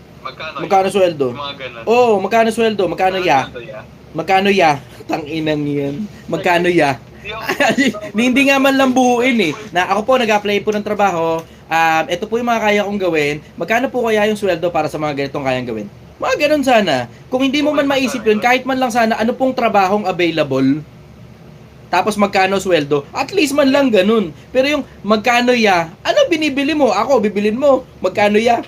magkano sweldo? Yung mga ganun. Oo, magkano sweldo? Magkano ya? Sweldo, yeah. Magkano ya? Tanginang yan. Magkano ya? Hindi nga man lang buuin eh. Na ako po nag-apply po ng trabaho. Ito po yung mga kaya kong gawin. Magkano po kaya yung sweldo para sa mga ganitong kayang gawin? Mga ganun sana. Kung hindi mo man maisip yun, kahit man lang sana ano pong trabahong available. Tapos magkano sweldo? At least man lang ganun. Pero yung magkano ya? Ano binibili mo? Ako, bibilin mo. Magkano ya?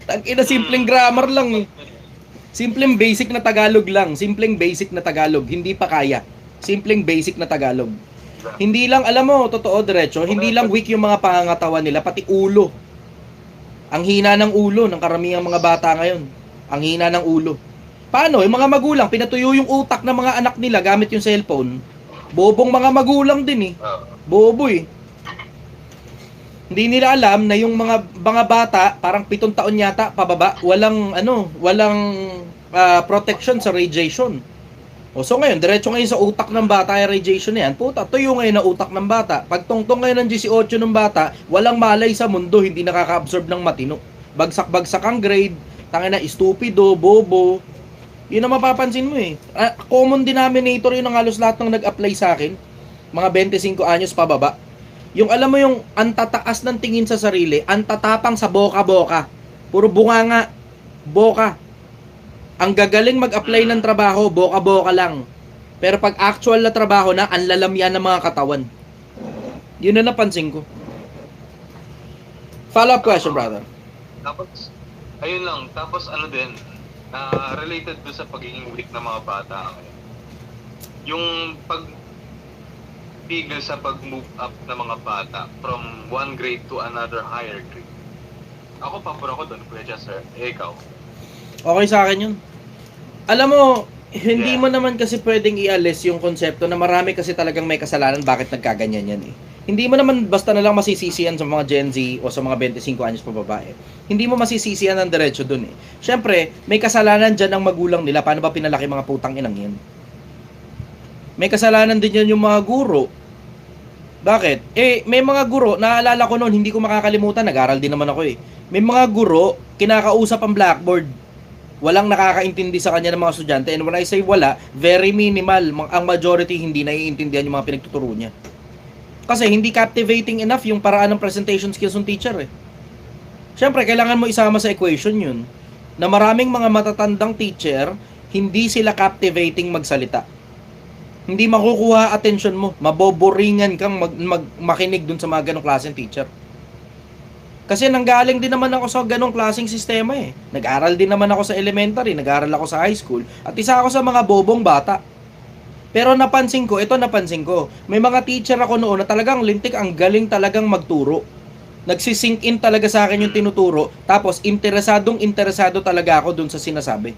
Tangina, simpleng grammar lang eh. Simpleng basic na Tagalog lang. Simpleng basic na Tagalog. Hindi pa kaya. Simpleng basic na Tagalog. Hindi lang, alam mo, totoo, diretso, hindi lang weak yung mga pangangatawan nila, pati ulo. Ang hina ng ulo ng karamihang mga bata ngayon. Ang hina ng ulo. Paano? Yung mga magulang, pinatuyo yung utak ng mga anak nila gamit yung cellphone. Bobong mga magulang din eh. Bobo eh. Hindi nila alam na yung mga bata, parang 7 taon yata, pababa, walang protection sa radiation. So ngayon, diretso ngayon sa utak ng bata yung radiation na yan. Puta, tuyo ngayon ang utak ng bata. Pag tungtong ngayon ng 18 ng bata, walang malay sa mundo, hindi nakaka-absorb ng matino. Bagsak-bagsak ang grade, tangina, stupido, bobo. Yun ang mapapansin mo eh. Common denominator yun ng halos lahat ng nag-apply sa akin. Mga 25 anyos pababa. Yung alam mo yung antataas ng tingin sa sarili, antatapang sa boka-boka. Puro bunganga, boka. Ang gagaling mag-apply ng trabaho, boka-boka lang. Pero pag actual na trabaho na, ang lalamyan ng mga katawan. Yun na napansin ko. Follow-up question, brother. Tapos, ayun lang. Tapos din, related do sa pagiging weak ng mga bata. Yung pagpigil sa pag-move up ng mga bata from one grade to another higher grade. Ako, papura ko doon, Kuya Chester. Ikaw? Okay sa akin yun. Alam mo, hindi mo naman kasi pwedeng i-alis yung konsepto na marami kasi talagang may kasalanan bakit nagkaganyan yan eh. Hindi mo naman basta na lang masisisihan sa mga Gen Z o sa mga 25 anyos pa babae. Hindi mo masisisihan ng diretso dun eh. Siyempre, may kasalanan dyan ang magulang nila. Paano ba pinalaki mga putang inang yan? May kasalanan din yan yung mga guro. Bakit? May mga guro, naalala ko noon, hindi ko makakalimutan, nag-aral din naman ako eh. May mga guro, kinakausap ang blackboard. Walang nakakaintindi sa kanya ng mga estudyante. And when I say wala, very minimal. Ang majority hindi naiintindihan yung mga pinagtuturo niya. Kasi hindi captivating enough yung paraan ng presentation skills ng teacher eh. Siyempre, kailangan mo isama sa equation yun. Na maraming mga matatandang teacher, hindi sila captivating magsalita. Hindi makukuha attention mo. Maboboringan kang makinig dun sa mga ganong klaseng teacher. Kasi nanggaling din naman ako sa ganong klaseng sistema eh. Nag-aral din naman ako sa elementary, nag-aral ako sa high school. At isa ako sa mga bobong bata. Pero napansin ko, may mga teacher ako noon na talagang lintik, ang galing talagang magturo. Nagsisink in talaga sa akin yung tinuturo, tapos interesado talaga ako dun sa sinasabi.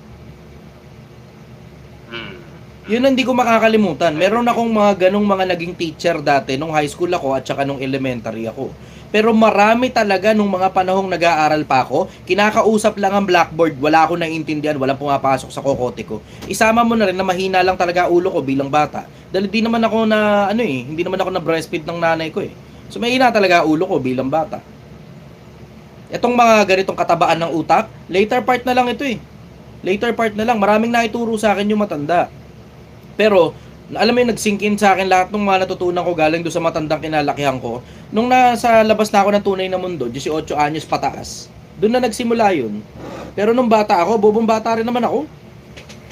Yun ang hindi ko makakalimutan. Meron akong mga ganong mga naging teacher dati nung high school ako at saka nung elementary ako. Pero marami talaga nung mga panahong nag-aaral pa ako, kinakausap lang ang blackboard, wala akong naiintindihan, walang pumapasok sa kokote ko. Isama mo na rin na mahina lang talaga ulo ko bilang bata. Dahil di naman ako na, hindi naman ako na breastfeed ng nanay ko eh. So mahina talaga ulo ko bilang bata. Itong mga ganitong katabaan ng utak, later part na lang ito eh. Later part na lang, maraming naituro sa akin yung matanda. Pero, alam mo yung nag-sink in sa akin lahat ng mga natutunan ko galing doon sa matandang kinalakihan ko. Nung nasa labas na ako ng tunay na mundo, 18 anyos pataas, doon na nagsimula yun. Pero nung bata ako, bobong bata rin naman ako.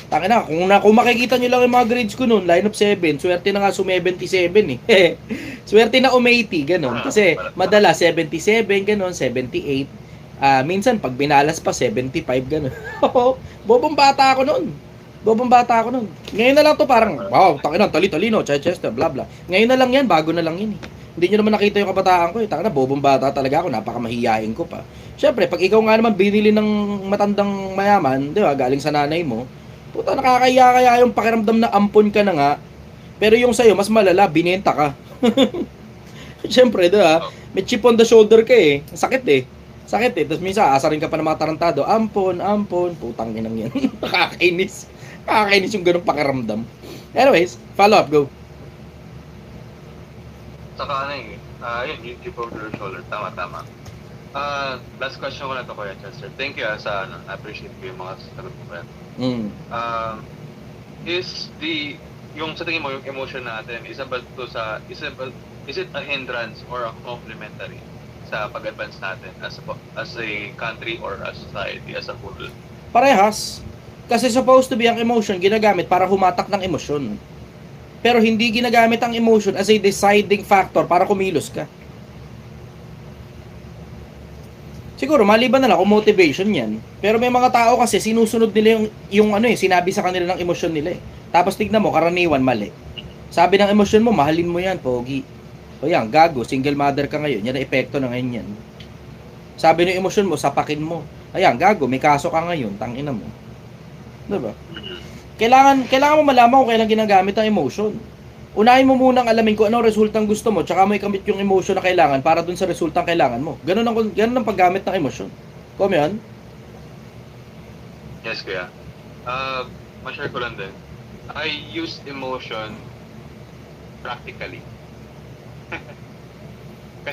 Tangin na, kung makikita nyo lang yung mga grades ko noon, line of 7, swerte na nga 77 eh. Swerte na 80, ganun. Kasi madalas 77, ganun, 78. Minsan pag binalas pa 75, ganun. Bobong bata ako noon. Ngayon na lang to parang, wow, tangina, tali-talino, Chichester, bla bla. Ngayon na lang yan, bago na lang yan eh. Hindi nyo naman nakita yung kabataan ko eh. Tangina, bobong bata talaga ako, napakamahiyain ko pa. Siyempre, pag ikaw nga naman binili ng matandang mayaman, di ba, galing sa nanay mo, puta, nakakaya kaya yung pakiramdam na ampon ka na nga, pero yung sa'yo, mas malala, binenta ka. Siyempre, di ba, may chip on the shoulder ka eh. Sakit eh. Tapos minsan, asarin ka pa ng mga tarantado, ampon, putang inang yan. Nakakainis. Nakakainis yung ganung pakiramdam. Anyways, follow up, go. Saka yun, yung chip over your shoulder. Tama. Last question ko na to, Kuya Chester. Thank you sa appreciate ko yung mga sagot mo. Yung sa tingin mo, yung emotion natin, is it a hindrance or a complementary sa pag-advance natin as a country or as society as a whole? Parehas. Kasi supposed to be ang emotion ginagamit para humatak ng emosyon. Pero hindi ginagamit ang emotion as a deciding factor para kumilos ka. Siguro maliban na lang kung motivation yan. Pero may mga tao kasi sinusunod nila yung sinabi sa kanila ng emosyon nila eh. Tapos tignan mo, karaniwan mali. Sabi ng emosyon mo, mahalin mo yan, pogi. O yan, gago, single mother ka ngayon. Yan ang epekto na ngayon yan. Sabi ng emosyon mo, sapakin mo. Ayan, gago, may kaso ka ngayon, tangina mo. Diba? Kailangan mo malaman kung kailan ginagamit ang emotion. Unahin mo munang alamin kung anong resultang gusto mo, tsaka mo ikamit yung emotion na kailangan para dun sa resultang kailangan mo. Ganun ang paggamit ng emotion. Kung yan? Yes, kuya. Ma-share ko lang din. I use emotion practically.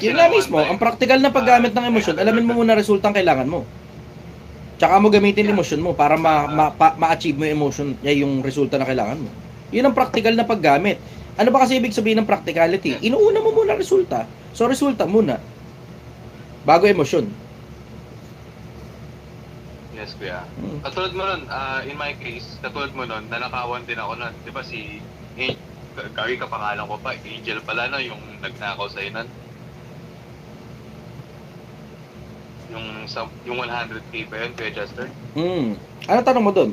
Yun nga mismo, ang practical na paggamit ng emosyon, alamin mo muna resultang kailangan mo. Tsaka mo gamitin yung emotion mo para ma-achieve mo yung emotion, yung resulta na kailangan mo. Yun ang practical na paggamit. Ano ba kasi ibig sabihin ng practicality? Inuuna mo muna resulta. So, resulta muna. Bago emosyon. Yes, kuya. Katulad mo nun, in my case, katulad mo nun, nanakawan din ako nun. Di ba Gary ka pangalan ko pa, Angel pala na yung nagnakaw sa'yo nun. Yung 100k ba yun, Kuya Chester? Ano tanong mo doon?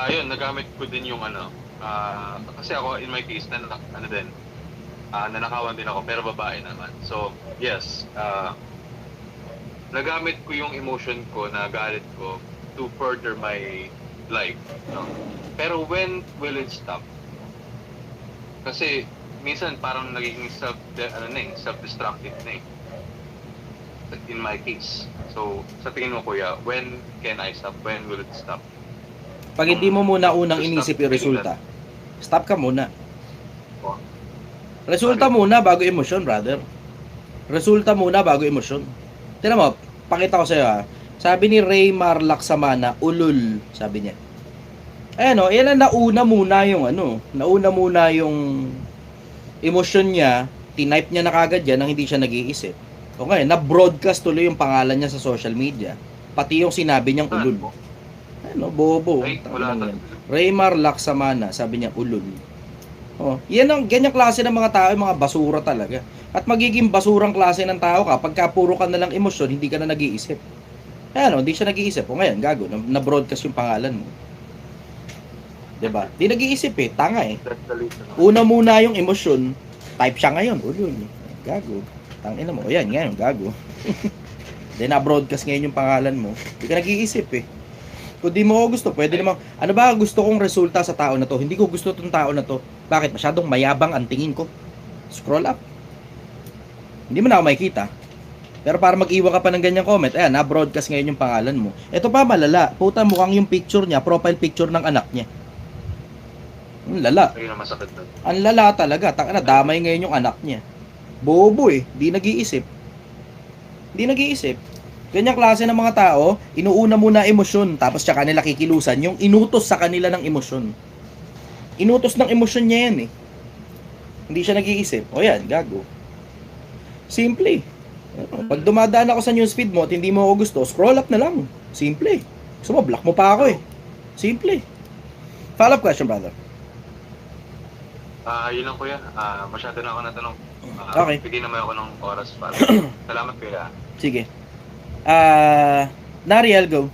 Yun, nagamit ko din yung kasi ako, in my case, nanakawan din ako, pero babae naman. So, yes, nagamit ko yung emotion ko, na galit ko, to further my life. No? Pero when will it stop? Kasi, minsan parang nagiging self-destructive na eh. In my case. So, sa tingin mo, kuya, when can I stop? When will it stop? Pag hindi mo muna unang inisip yung resulta, stop ka muna. Resulta muna bago emosyon, brother. Resulta muna bago emosyon. Tingnan mo, pakita ko sa'yo ha. Sabi ni Raymar Laksamana, ulul, sabi niya. Ayan o, yan ang nauna muna yung emosyon niya, tinype niya na kagad yan nang hindi siya nag-iisip. Okay, na-broadcast tuloy yung pangalan niya sa social media. Pati yung sinabi niyang ulul. Ano, bobo. Raymar Laksamana, sabi niya ulul. Oh, yan ang ganyang klase ng mga tao, mga basura talaga. At magiging basurang klase ng tao ka pagka puro ka na lang emosyon, hindi ka na nag-iisip. Ayan, hindi siya nag-iisip. O ngayon, gago, na-broadcast yung pangalan mo. 'Di ba? Di nag-iisip eh, tanga eh. That's the reason. Una muna yung emosyon, type siya ngayon. Ulul, gago. Tangina mo. O yan, ngayon, gago. Then na-broadcast ngayon yung pangalan mo. Hindi ka nag-iisip eh. Kung di mo ako gusto, pwede namang, ano ba gusto kong resulta sa tao na to? Hindi ko gusto tong tao na to. Bakit? Masyadong mayabang ang tingin ko. Scroll up. Hindi mo na ako makikita. Pero para mag-iwa ka pa ng ganyang comment, ayan, na-broadcast ngayon yung pangalan mo. Ito pa malala. Puta, mukhang yung picture niya, profile picture ng anak niya. Ang lala. Ayun ang masakit doon. Ang lala talaga. Tangina, damay ngayon yung anak niya. Bobo eh. Di nag-iisip. Di nag-iisip. Ganyang klase ng mga tao, inuuna muna emosyon, tapos tsaka nila kikilusan yung inutos sa kanila ng emosyon. Inutos ng emosyon niya yan eh. Hindi siya nag-iisip. O yan, gago. Simple. Pag dumadaan ako sa newsfeed mo at hindi mo ako gusto, scroll up na lang. Simple. Gusto mo, block mo pa ako eh. Simple. Follow-up question, brother. Yun lang kuya. Masyado na ako natanong. Okay. Bigyan naman ako ng oras para. Salamat kuya. Sige. Nariel, go.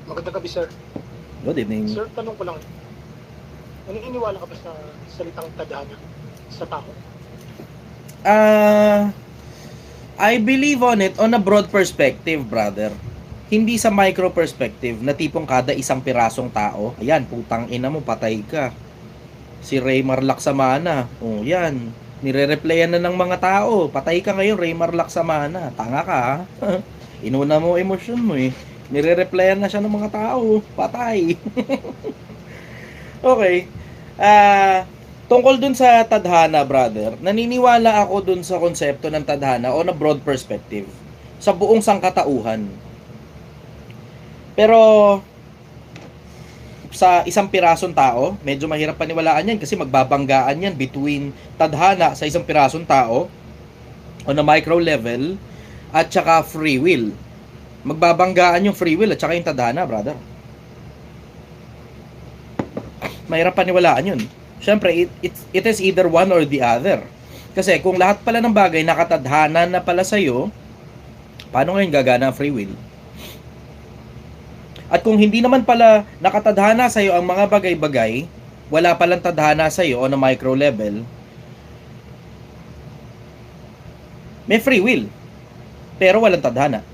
Magandang gabi, sir. Good evening. Sir, tanong ko lang. Naniniwala ka ba sa salitang tadhana sa tao? I believe on it on a broad perspective, brother. Hindi sa micro perspective na tipong kada isang pirasong tao, ayan, putang ina mo, patay ka. Si Raymar Laksamana, oh yan, nire-replyan na ng mga tao, patay ka ngayon, Raymar Laksamana, tanga ka ha? Inuna mo emosyon mo eh, nire-replyan na siya ng mga tao, patay. Okay, tungkol dun sa tadhana, brother, naniniwala ako dun sa konsepto ng tadhana on a broad perspective, sa buong sangkatauhan. Pero sa isang pirasong tao, medyo mahirap paniwalaan yan kasi magbabanggaan yan between tadhana sa isang pirasong tao on a micro level at saka free will. Magbabanggaan yung free will at saka yung tadhana, brother. Mahirap paniwalaan yun. Siyempre, it is either one or the other. Kasi kung lahat pala ng bagay nakatadhana na pala sa'yo, paano ngayon gagana ang free will? At kung hindi naman pala nakatadhana sa'yo ang mga bagay-bagay, wala palang tadhana sa'yo on a micro level, may free will, pero walang tadhana.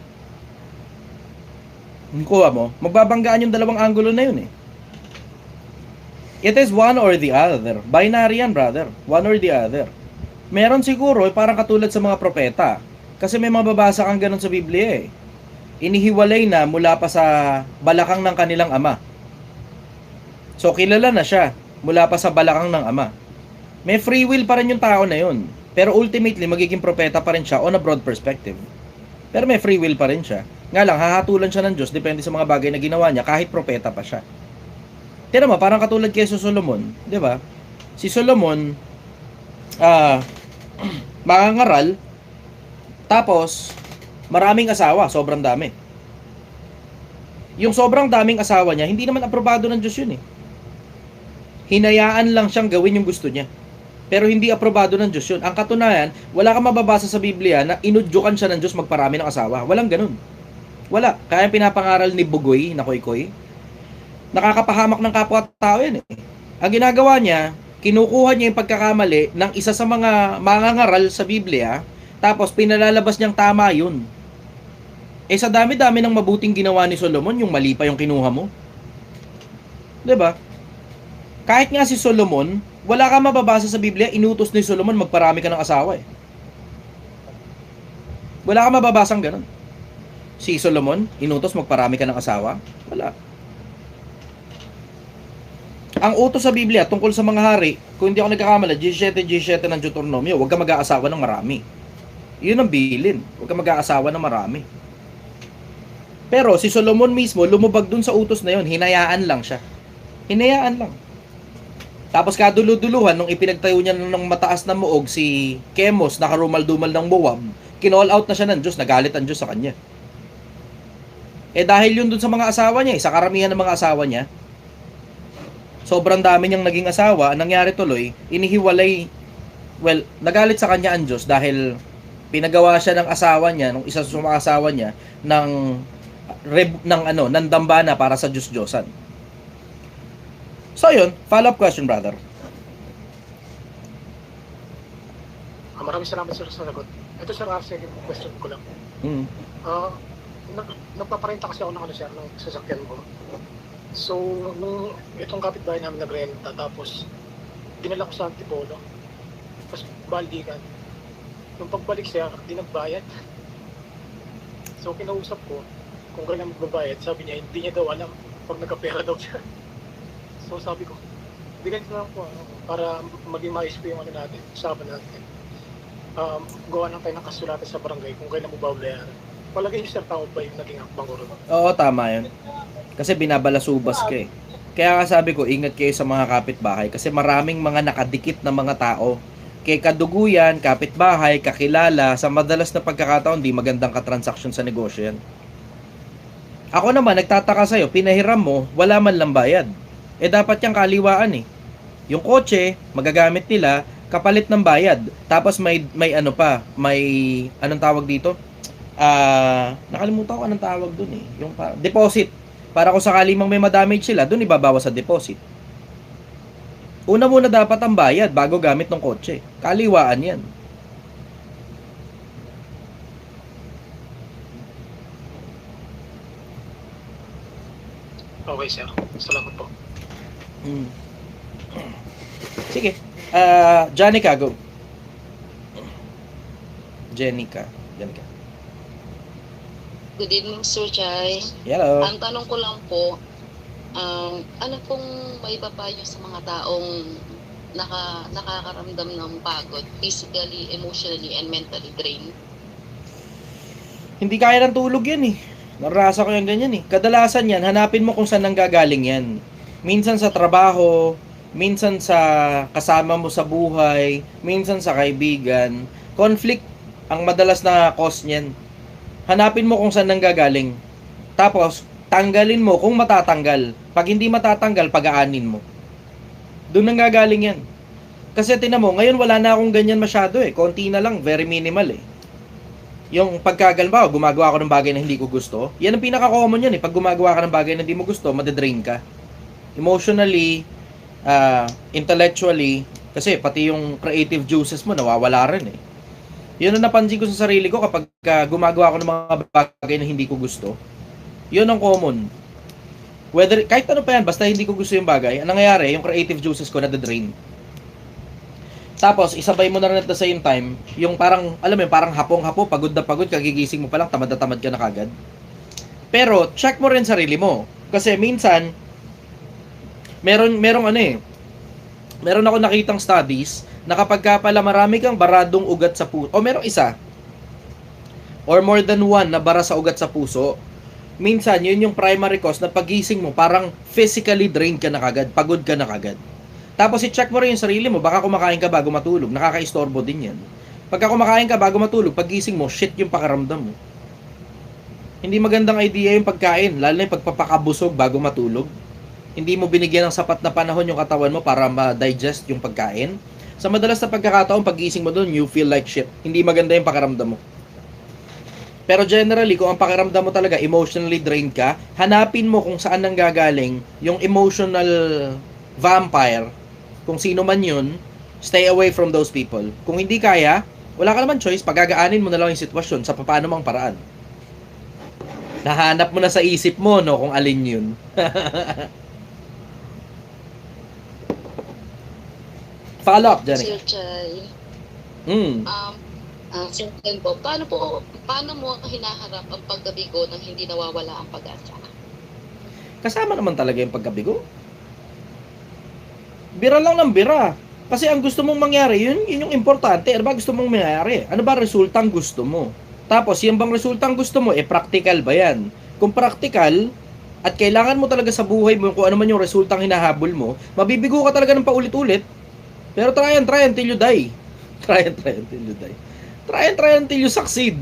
Kuha mo, magbabanggaan yung dalawang angulo na yun eh. It is one or the other. Binary yan, brother. One or the other. Meron siguro, parang katulad sa mga propeta. Kasi may mababasa kang ganun sa Biblia eh. Inihiwalay na mula pa sa balakang ng kanilang ama. So, kilala na siya mula pa sa balakang ng ama. May free will pa rin yung tao na yun. Pero ultimately, magiging propeta pa rin siya on a broad perspective. Pero may free will pa rin siya. Nga lang, hahatulan siya ng Diyos depende sa mga bagay na ginawa niya kahit propeta pa siya. Tira mo, parang katulad kay Solomon, di ba? Si Solomon, mangangaral, tapos, maraming asawa, sobrang dami. Yung sobrang daming asawa niya, hindi naman aprobado ng Diyos yun eh. Hinayaan lang siyang gawin yung gusto niya. Pero hindi aprobado ng Diyos yun. Ang katunayan, wala kang mababasa sa Biblia na inudyukan siya ng Diyos magparami ng asawa. Walang ganun. Wala. Kaya pinapangaral ni Bugoy, na Koy-Koy, nakakapahamak ng kapwa-tao yan eh. Ang ginagawa niya, kinukuha niya yung pagkakamali ng isa sa mga mangangaral sa Biblia, tapos pinalalabas niyang tama yun. Eh sa dami-dami ng mabuting ginawa ni Solomon, yung mali pa yung kinuha mo. 'Di ba? Kahit nga si Solomon, wala kang mababasa sa Biblia, inutos ni Solomon magparami ka ng asawa eh. Wala kang mababasang ganun. Si Solomon, inutos magparami ka ng asawa? Wala. Ang utos sa Biblia tungkol sa mga hari, kung hindi ako nagkakamala, G7 ng Deuteronomio, huwag ka mag-aasawa ng marami. Yun ang bilin. Huwag ka mag-aasawa ng marami. Pero si Solomon mismo, lumubag dun sa utos na yun, hinayaan lang siya. Hinayaan lang. Tapos kaduluduluhan, nung ipinagtayo niya ng mataas na muog si Chemos, nakarumal-dumal ng Moab, kinall out na siya ng Diyos, nagalit ang Diyos sa kanya. Eh dahil yun dun sa mga asawa niya, sa karamihan ng mga asawa niya, sobrang dami niyang naging asawa, ang nangyari tuloy, inihiwalay, well, nagalit sa kanya ang Diyos dahil pinagawa siya ng asawa niya, nung isa sa mga asawa niya, ng ng dambana para sa Diyos-Diyosan. So yun, follow-up question, brother. Maraming salamat sir sa sagot. Ito sir, second question ko lang. Mm. Nagpaparenta kasi ako ng sir, ng sasakyan ko. So, nung itong kapitbahay namin nagrenta, tapos dinala ko sa Antipolo, tapos baldigan. Nung pagbalik siya, di nagbayad. So, kinausap ko kung kailan magbabayad. Sabi niya, hindi niya daw alam pag nagkapera daw siya. So, sabi ko, bigyan ko lang po para maging maayos po yung natin, usapan natin. Gawa lang tayo ng kasulatan sa barangay kung kailan mo babayaran. Palagay niyo sir, tao ba yung naging hakbang ko rin? Oo, tama yun. Kasi binabalasubas ka eh. Kaya nga sabi ko, ingat kayo sa mga kapitbahay kasi maraming mga nakadikit na mga tao. Kay kaduguyan, kapitbahay, kakilala, sa madalas na pagkakataon, di magandang katransaksyon sa negosyo yan. Ako naman, nagtataka sa'yo, pinahiram mo, wala man lang bayad. Eh dapat yung kaliwaan eh. Yung kotse, magagamit nila, kapalit ng bayad. Tapos may ano pa, may anong tawag dito? Nakalimutan ko anong tawag dun eh. Yung deposit. Para kung sakali mang may ma-damage sila, dun ibabawas sa deposit. Una muna dapat ang bayad bago gamit ng kotse. Kaliwaan yan. Okay sir, salamat po. Sige. Janica, go. Jenica. Good evening, Sir Chai. Hello. Ang tanong ko lang po, ano pong may papayo sa mga taong nakakaramdam ng pagod, physically, emotionally, and mentally drained? Hindi kaya ng tulog yan eh. Narasa ko yung ganyan eh. Kadalasan yan, hanapin mo kung saan nanggagaling yan. Minsan sa trabaho, minsan sa kasama mo sa buhay, minsan sa kaibigan. Conflict ang madalas na cause niyan. Hanapin mo kung saan nanggagaling. Tapos, tanggalin mo kung matatanggal. Pag hindi matatanggal, pag-aanin mo. Doon nanggagaling yan. Kasi tinan mo, ngayon wala na akong ganyan masyado eh. Konti na lang, very minimal eh. Yung pagkagalba, gumagawa ako ng bagay na hindi ko gusto, yan ang pinaka-common yan eh. Pag gumagawa ka ng bagay na hindi mo gusto, madedrain ka. Emotionally, intellectually, kasi pati yung creative juices mo nawawala rin eh. Yun ang napansin ko sa sarili ko kapag gumagawa ako ng mga bagay na hindi ko gusto. Yun ang common. Whether, kahit ano pa yan, basta hindi ko gusto yung bagay, ang nangyayari, yung creative juices ko nade-drain. Tapos, isabay mo na rin at the same time, yung parang, alam mo yun, parang hapong-hapo, pagod na pagod, kagigising mo pa lang, tamad na tamad ka na kagad. Pero, check mo rin sarili mo. Kasi minsan, merong ano eh, meron ako nakitang studies, na kapag ka pala marami kang baradong ugat sa puso, o merong isa, or more than one na bara sa ugat sa puso, minsan, yun yung primary cause na pagising mo, parang physically drained ka na kagad, pagod ka na kagad. Tapos i-check mo rin yung sarili mo, baka kumakain ka bago matulog, nakaka-istorbo din yan. Pagka kumakain ka bago matulog, pagising mo, shit yung pakaramdam mo. Hindi magandang idea yung pagkain, lalo na yung pagpapakabusog bago matulog. Hindi mo binigyan ng sapat na panahon yung katawan mo para ma-digest yung pagkain. Sa madalas na pagkakataon, pagising mo doon, you feel like shit. Hindi maganda yung pakaramdam mo. Pero generally, kung ang pakiramdam mo talaga emotionally drained ka, hanapin mo kung saan nanggagaling yung emotional vampire. Kung sino man yun, stay away from those people. Kung hindi kaya, wala ka naman choice, pagagaanin mo na lang yung sitwasyon sa paano mang paraan. Nahanap mo na sa isip mo, no, kung alin yun. Follow up, Jenny. Sir Chai, Sir Ken po, paano mo hinaharap ang pagkabigo nang hindi nawawala ang pag-asa? Kasama naman talaga yung pagkabigo. Bira lang ng bira. Kasi ang gusto mong mangyari, yun yung importante. Ano ba gusto mong mangyari? Ano ba resultang gusto mo? Tapos, yung bang resultang gusto mo, practical ba yan? Kung practical, at kailangan mo talaga sa buhay mo kung ano man yung resultang hinahabol mo, mabibigo ka talaga ng paulit-ulit. Pero try until you die. Try until you die. Try until you succeed.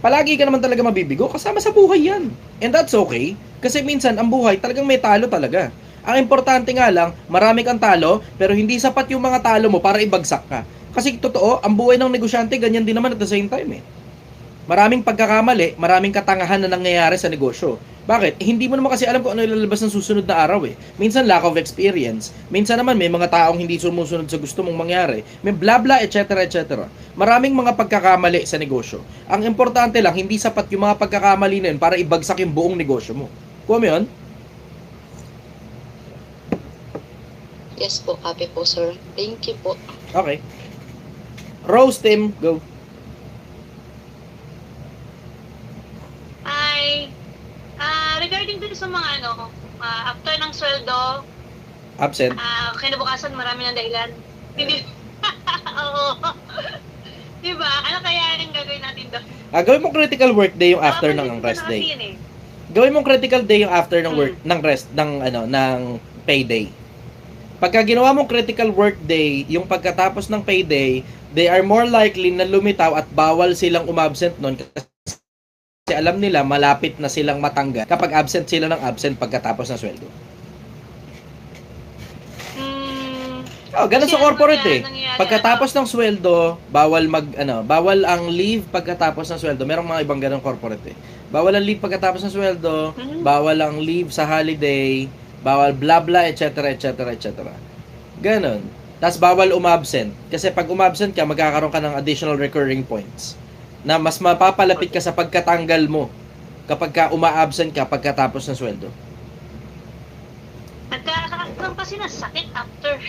Palagi ka naman talaga mabibigo, kasama sa buhay yan. And that's okay. Kasi minsan, ang buhay talagang may talo talaga. Ang importante nga lang, marami kang talo, pero hindi sapat yung mga talo mo para ibagsak ka. Kasi totoo, ang buhay ng negosyante, ganyan din naman at the same time eh. Maraming pagkakamali, maraming katangahan na nangyayari sa negosyo. Bakit? Hindi mo naman kasi alam kung ano ilalabas ng susunod na araw eh. Minsan lack of experience. Minsan naman may mga taong hindi sumusunod sa gusto mong mangyari. May bla bla, etc. etc. Maraming mga pagkakamali sa negosyo. Ang importante lang, hindi sapat yung mga pagkakamali na yun para ibagsak yung buong negosyo mo. Kuha mo yun? Yes po, copy po, sir. Thank you po. Okay. Rose team, go. Ay, regarding dun sa mga after ng sweldo, Absent. kinabukasan marami ng dahilan. Hindi, oo. Diba? Ano kaya yung gagawin natin doon? Gawin mo critical work day yung after ng rest day. Gawin mong critical day yung after ng work ng rest ng payday. Pagka ginawa mong critical work day, yung pagkatapos ng payday, they are more likely na lumitaw at bawal silang umabsent noon kasi alam nila malapit na silang matanggal kapag absent sila ng absent pagkatapos ng sweldo. Ganun sa corporate eh. Pagkatapos ng sweldo, bawal ang leave pagkatapos ng sweldo. Merong mga ibang ganung corporate eh. Bawal ang leave pagkatapos ng sweldo, bawal ang leave sa holiday, bawal bla bla, etc. etc. etc. Ganon. Tapos bawal umabsent. Kasi pag umabsent ka, magkakaroon ka ng additional recurring points na mas mapapalapit ka sa pagkatanggal mo kapag ka uma-absent ka pagkatapos ng sweldo. Nagkakaroon kasi ng sakit after.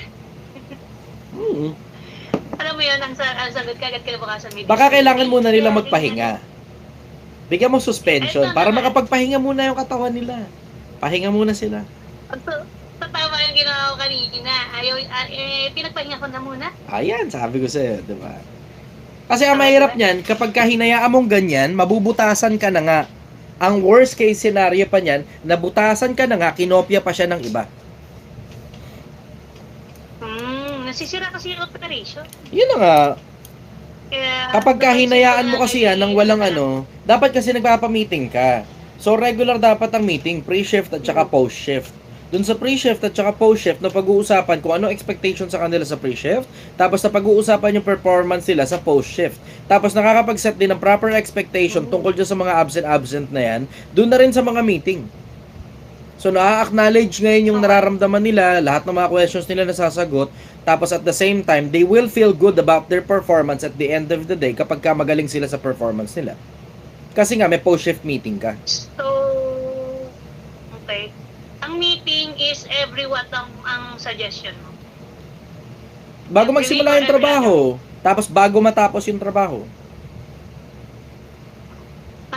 Alam mo yun, ang sagot ka agad kinabukasan. Baka kailangan muna nilang magpahinga. Bigyan mo suspension para makapagpahinga muna yung katawan nila. Pahinga muna sila. Tama yung ginawa ko kanina. Pinagpahinga ko na muna. Ayan, sabi ko sa'yo, di ba? Kasi ang mahirap niyan, kapag hinayaan mong ganyan, mabubutasan ka na nga. Ang worst case scenario pa niyan, nabutasan ka na nga, kinopya pa siya ng iba. Nasisira kasi yung operation. Yun na nga. Kaya, Kapag hinayaan mo kasi yan ng walang dapat kasi nagpapa-meeting ka. So regular dapat ang meeting, pre-shift at saka post-shift. Dun sa pre-shift at saka post-shift na pag-uusapan kung ano expectation sa kanila sa pre-shift, tapos na pag-uusapan yung performance nila sa post-shift. Tapos nakakapag-set din ng proper expectation tungkol dyan sa mga absent na yan, dun na rin sa mga meeting. So na-acknowledge ngayon yung nararamdaman nila, lahat ng mga questions nila nasasagot, tapos at the same time, they will feel good about their performance at the end of the day kapag ka magaling sila sa performance nila. Kasi nga may post-shift meeting ka. So, okay. Ang meeting is every what ang suggestion mo? Bago magsimula yung trabaho, tapos bago matapos yung trabaho.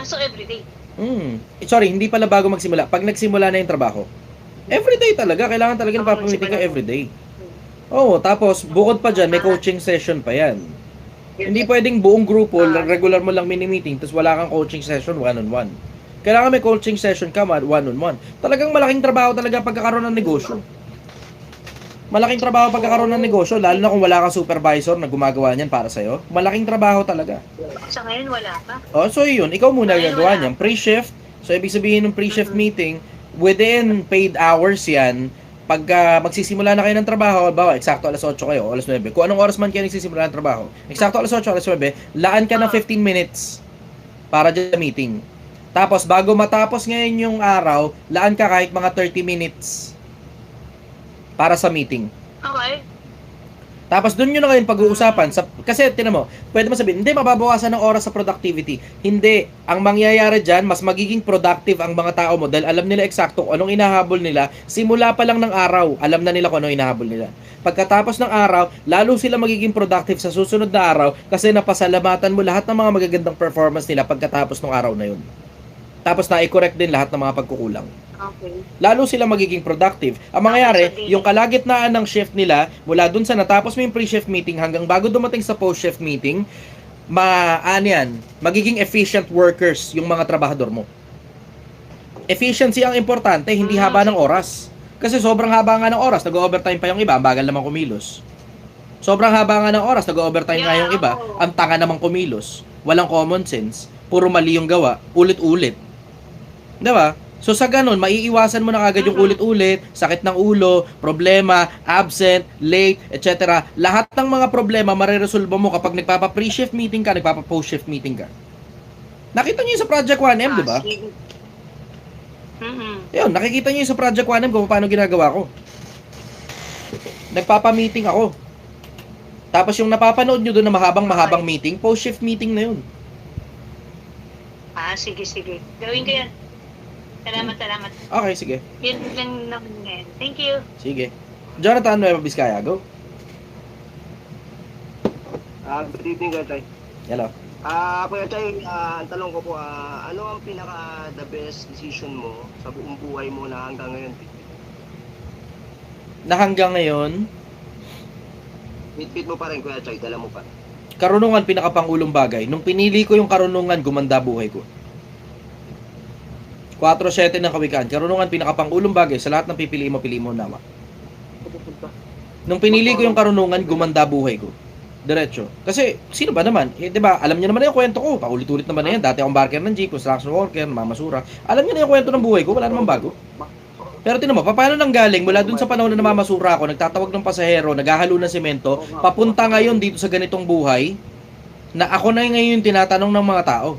So, everyday? Sorry, hindi pala bago magsimula. Pag nagsimula na yung trabaho. Everyday talaga. Kailangan talaga napapamiting ka everyday. Oo, tapos bukod pa dyan, may coaching session pa yan. Hindi pwedeng buong grupo, regular mo lang mini-meeting, tapos wala kang coaching session one-on-one. Kailangan may coaching session ka one-on-one. Talagang malaking trabaho talaga pagkakaroon ng negosyo. Malaking trabaho pagkakaroon ng negosyo, lalo na kung wala kang supervisor na gumagawa niyan para sa'yo. Malaking trabaho talaga. Sa ngayon, wala pa. So yun, ikaw muna gagawa niyan. Pre-shift, so ibig sabihin ng pre-shift meeting, within paid hours yan, pag magsisimula na kayo ng trabaho, bawa, eksakto alas 8 kayo, alas 9. Kung anong oras man kayo nagsisimula ng trabaho, eksakto alas 8, alas 9, laan ka ng 15 minutes para dyan sa meeting. Tapos, bago matapos ngayon yung araw, laan ka kahit mga 30 minutes para sa meeting. Okay. Tapos, doon nyo na ngayon pag-uusapan. Kasi, tinan mo, pwede mo sabihin, hindi, mababawasan ng oras sa productivity. Hindi. Ang mangyayari dyan, mas magiging productive ang mga tao mo dahil alam nila eksakto kung anong inahabol nila. Simula pa lang ng araw, alam na nila kung anong inahabol nila. Pagkatapos ng araw, lalo sila magiging productive sa susunod na araw kasi napasalamatan mo lahat ng mga magagandang performance nila pagkatapos ng araw na yun. Tapos na i-correct din lahat ng mga pagkukulang. Okay. Lalo sila magiging productive. Ang mangyayari, yung kalagitnaan ng shift nila, mula dun sa natapos mo yung pre-shift meeting hanggang bago dumating sa post-shift meeting, magiging efficient workers yung mga trabahador mo. Efficiency ang importante, hindi haba ng oras. Kasi sobrang haba nga ng oras, nag-overtime pa yung iba, ang bagal naman kumilos. Sobrang haba nga ng oras, nag-overtime nga yung iba, ang tanga naman kumilos. Walang common sense, puro mali yung gawa, ulit-ulit. Diba? So sa ganun, maiiwasan mo na kagad yung ulit-ulit, sakit ng ulo, problema, absent, late, etc. Lahat ng mga problema mareresolve mo kapag nagpapa-pre-shift meeting ka, nagpapa-post-shift meeting ka. Nakita niyo yung sa Project 1M, di ba? Sige. Yun, nakikita niyo yung sa Project 1M kung paano ginagawa ko. Nagpapa-meeting ako. Tapos yung napapanood nyo doon na mahabang meeting, post-shift meeting na yun. Sige. Gawin ko yan. Salamat. Okay, sige. Yun lang naman ngayon. Thank you. Sige. Jonathan Nueva Vizcaya, go. Good evening, Kuya Chay. Hello. Kuya Chay, ang tanong ko po, ano ang pinaka the best decision mo sa buong buhay mo na hanggang ngayon? Na hanggang ngayon, Bit mo pa rin, Kuya Chay, dala mo pa. karunungan pinakapangulong bagay. Nung pinili ko yung karunungan, gumanda buhay ko. 4-7 ng kawikaan. Karunungan pinakapangulong bagay sa lahat ng pipiliin mo nawa. Nung pinili ko yung karunungan, gumanda buhay ko. Diretso. Kasi, sino ba naman? Di ba, alam niyo naman yung kwento ko. Paulit-ulit naman na yan. Dati akong barker ng jeep, construction worker, mamasura. Alam niyo na yung kwento ng buhay ko. Wala namang bago. Pero tinan mo, paano nang galing? Mula dun sa panahon na namamasura ako, nagtatawag ng pasahero, naghahalo ng semento, papunta ngayon dito sa ganitong buhay, na ako na ngayon yung tinatanong ng mga tao.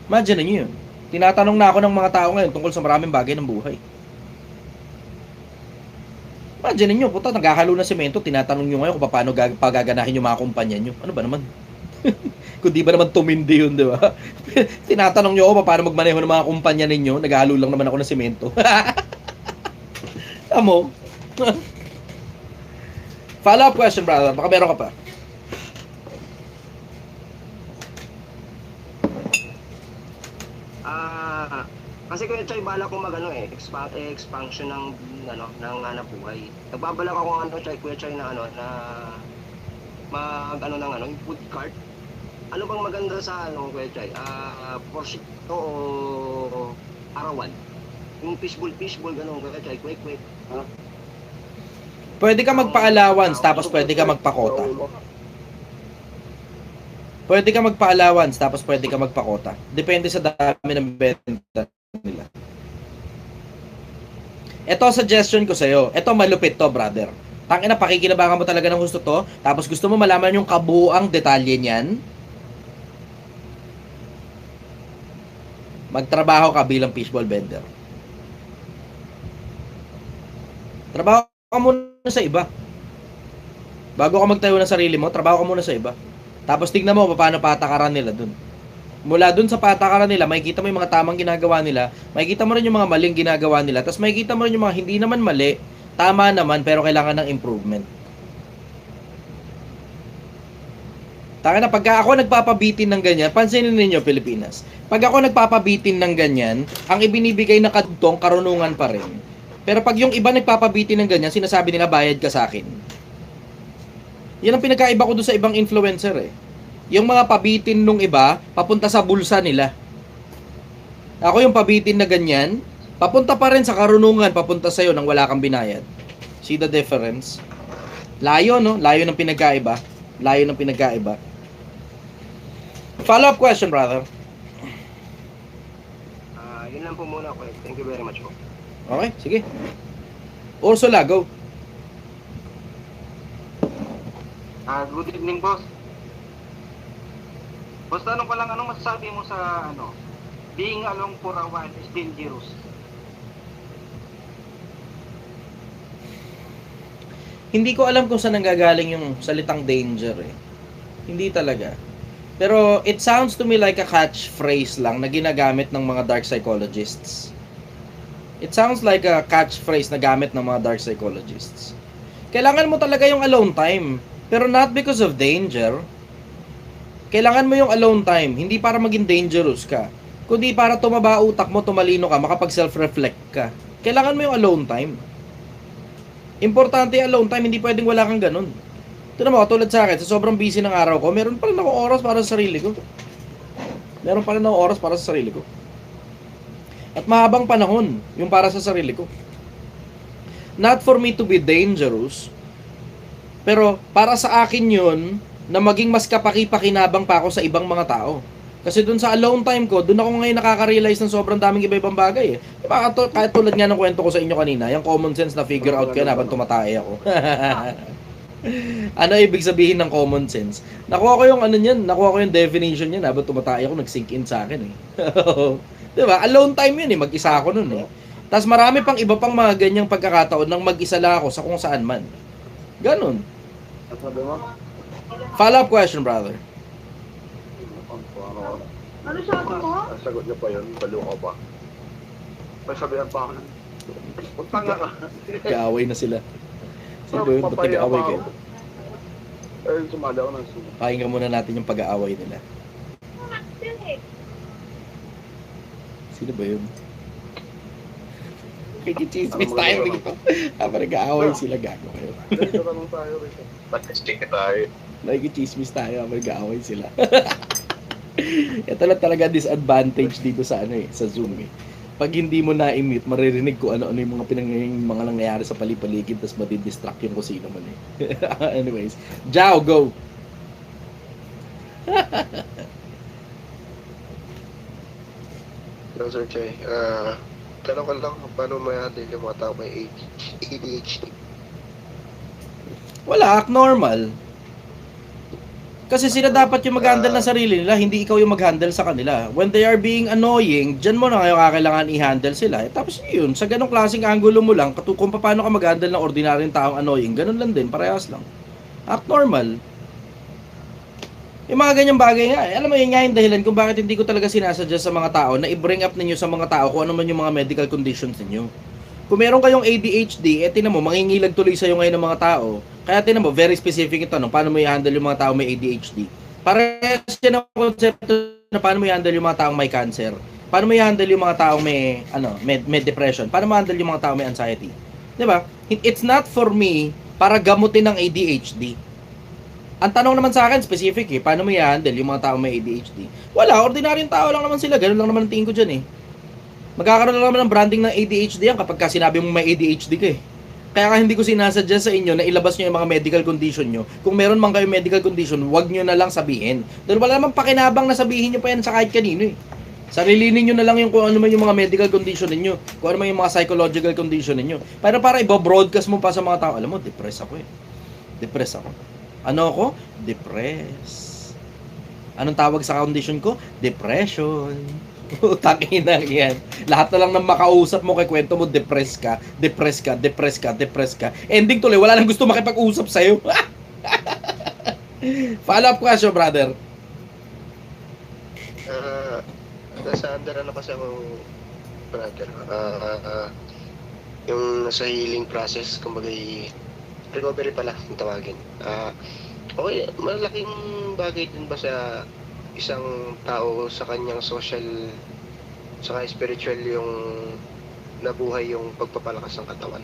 Imagine niyo yun. Tinatanong na ako ng mga tao ngayon tungkol sa maraming bagay ng buhay. Imagine niyo, puta, naghahalo ng semento, tinatanong niyo ngayon kung paano pagaganahin yung mga kumpanya niyo. Ano ba naman? Kung di ba naman tumindi yun, di ba? Tinatanong niyo ako paano magmaneho ng mga kumpanya ninyo, naghahalo lang naman ako ng semento. Amo. Follow-up question, brother. Baka meron ka pa. Kasi Kuya Chay, bala ko expansion ng hanap buhay. Nagbabalak ako Kuya Chay na yung food cart. Ano bang maganda sa Kuya Chay? Porsche to o Arawan? Yung fishbowl ganun Kuya Chay, quick. Pwede ka magpa-allowance tapos pwede ka magpakota. Pwede ka magpa-allowance tapos pwede ka magpakota. Depende sa dami ng benta nila. Ito suggestion ko sa'yo. Ito malupit to, brother. Tangina, pakikinabangan mo talaga ng gusto to. Tapos gusto mo malaman yung kabuuang detalye niyan. Magtrabaho ka bilang fishbowl vendor. Trabaho ka muna sa iba. Bago ka magtayo ng sarili mo, trabaho ka muna sa iba. Tapos tignan mo paano patakaran nila dun. Mula dun sa patakaran nila, makikita mo yung mga tamang ginagawa nila, makikita mo rin yung mga maling ginagawa nila, tapos makikita mo rin yung mga hindi naman mali, tama naman, pero kailangan ng improvement. Taka na, pagka ako nagpapabitin ng ganyan, pansinin ninyo Pilipinas, pag ako nagpapabitin ng ganyan, ang ibinibigay na kadtong karunungan pa rin. Pero pag yung iba nagpapabitin ng ganyan, sinasabi nila bayad ka sa akin. Yan ang pinagkaiba ko doon sa ibang influencer eh. Yung mga pabitin nung iba, papunta sa bulsa nila. Ako yung pabitin na ganyan, papunta pa rin sa karunungan, papunta sa'yo nang wala kang binayad. See the difference? Layo, no? Layo ng pinagkaiba. Layo ng pinagkaiba. Follow-up question, brother. Yun lang po muna ako. Thank you very much po. Okay, sige. Ursula, go. Good evening, boss. Boss, tanong ko lang, anong masasabi mo sa being along for a while is dangerous? Hindi ko alam kung saan nanggagaling yung salitang danger eh. Hindi talaga. Pero it sounds to me like a catchphrase lang na ginagamit ng mga dark psychologists. It sounds like a catchphrase na gamit ng mga dark psychologists. Kailangan mo talaga yung alone time. Pero not because of danger. Kailangan mo yung alone time. Hindi para maging dangerous ka. Kundi para tumaba utak mo, tumalino ka, makapag self-reflect ka. Kailangan mo yung alone time. Importante yung alone time. Hindi pwedeng wala kang ganun. Ito naman, katulad sa akin, sa sobrang busy ng araw ko, meron pa rin akong oras para sa sarili ko. Meron pa rin akong oras para sa sarili ko. At mahabang panahon yung para sa sarili ko. Not for me to be dangerous, pero para sa akin yun, na maging mas kapaki-pakinabang pa ako sa ibang mga tao. Kasi dun sa alone time ko, dun ako ngayon nakaka-realize ng sobrang daming iba-ibang bagay eh. Diba, kahit tulad nga ng kwento ko sa inyo kanina, yung common sense na figure out ko yan habang tumatay ako. Ano ibig sabihin ng common sense? Nakuha ko yung ano niyan, nakuha ko yung definition niyan habang tumatay ako, nag-sink in sa akin eh. 'Di ba? Alone time yun eh, mag-isa ako noon eh. Tapos marami pang iba pang mga ganyang pagkakataon nang mag-isa lang ako sa kung saan man. Ganun. Follow-up question, brother. Ano sabi mo? Ang sagot niya pa yun, balo ka ba? May sabihan pa ako ng... Punta nga ka. Kaaway na sila. Sino ba yun? Ba't nag-aaway kayo? Eh, sumali ako ng sumo. Pakinggan muna natin yung pag-aaway nila. Sino ba yun? Kaya-chismis tayo dito. Habang nag-aaway sila, gago kayo. Dito ka lang tayo rito. Pag-stick tayo. Nakikichismis tayo habang nag-aaway sila. Ito lang talaga disadvantage dito sa ano eh, sa Zoom eh. Pag hindi mo na-mute, maririnig ko ano-ano yung mga nangyayari sa palipaligid, tapos madidistract yung kung sino man eh. Anyways, Jao, go! Hello, Sir Chay. Tanong ko lang paano may-handle yung mga tao may ADHD. Wala, act normal. Kasi sila dapat yung mag-handle ng sarili nila, hindi ikaw yung mag-handle sa kanila. When they are being annoying, dyan mo na kayo kakailangan i-handle sila. Tapos yun, sa ganong klaseng angulo mo lang, kung paano ka mag-handle ng ordinaryong taong annoying, ganun lang din, parehas lang. Act normal. Yung mga ganyang bagay nga, alam mo yun nga yung dahilan kung bakit hindi ko talaga sinasuggest sa mga tao na i-bring up ninyo sa mga tao kung ano man yung mga medical conditions ninyo. Kung meron kayong ADHD, tinan mo, mangingilag tuloy sa'yo ngayon ng mga tao. Kaya tinan mo, very specific ito, no? Paano mo i-handle yung mga tao may ADHD. Parehas yan ang konsepto na paano mo i-handle yung mga taong may cancer. Paano mo i-handle yung mga taong may, may depression. Paano mo i-handle yung mga taong may anxiety. Diba? It's not for me para gamutin ng ADHD. Ang tanong naman sa akin, specific eh, paano mo i-handle yung mga taong may ADHD? Wala, ordinaryong tao lang naman sila. Ganun lang naman ang tingin ko dyan eh. Magkakaroon lang naman ng branding ng ADHD yan kapag sinabi mo may ADHD ka eh. Kaya hindi ko sinasuggest sa inyo na ilabas nyo yung mga medical condition nyo. Kung meron man kayo medical condition, wag nyo na lang sabihin. Dahil wala namang pakinabang na sabihin nyo pa yan sa kahit kanino eh. Sarilinin nyo na lang yung kung ano man yung mga medical condition ninyo, kung ano man yung mga psychological condition ninyo. Pero para ibo-broadcast mo pa sa mga tao, alam mo, depressed ako eh. Depressed ako. Ano ako? Depressed. Anong tawag sa condition ko? Depression. Takina yan. Lahat na lang ng makausap mo kay kwento mo, depressed ka, depressed ka, depressed ka, depressed ka. Ending tuloy, wala nang gusto makipag-usap sa'yo. Follow-up question, brother. Nasa under ano kasi ako, brother. Yung nasa healing process, kumbaga recovery pala, yung tawagin. Okay, malaking bagay din ba sa isang tao sa kanyang social saka spiritual yung nabuhay yung pagpapalakas ng katawan?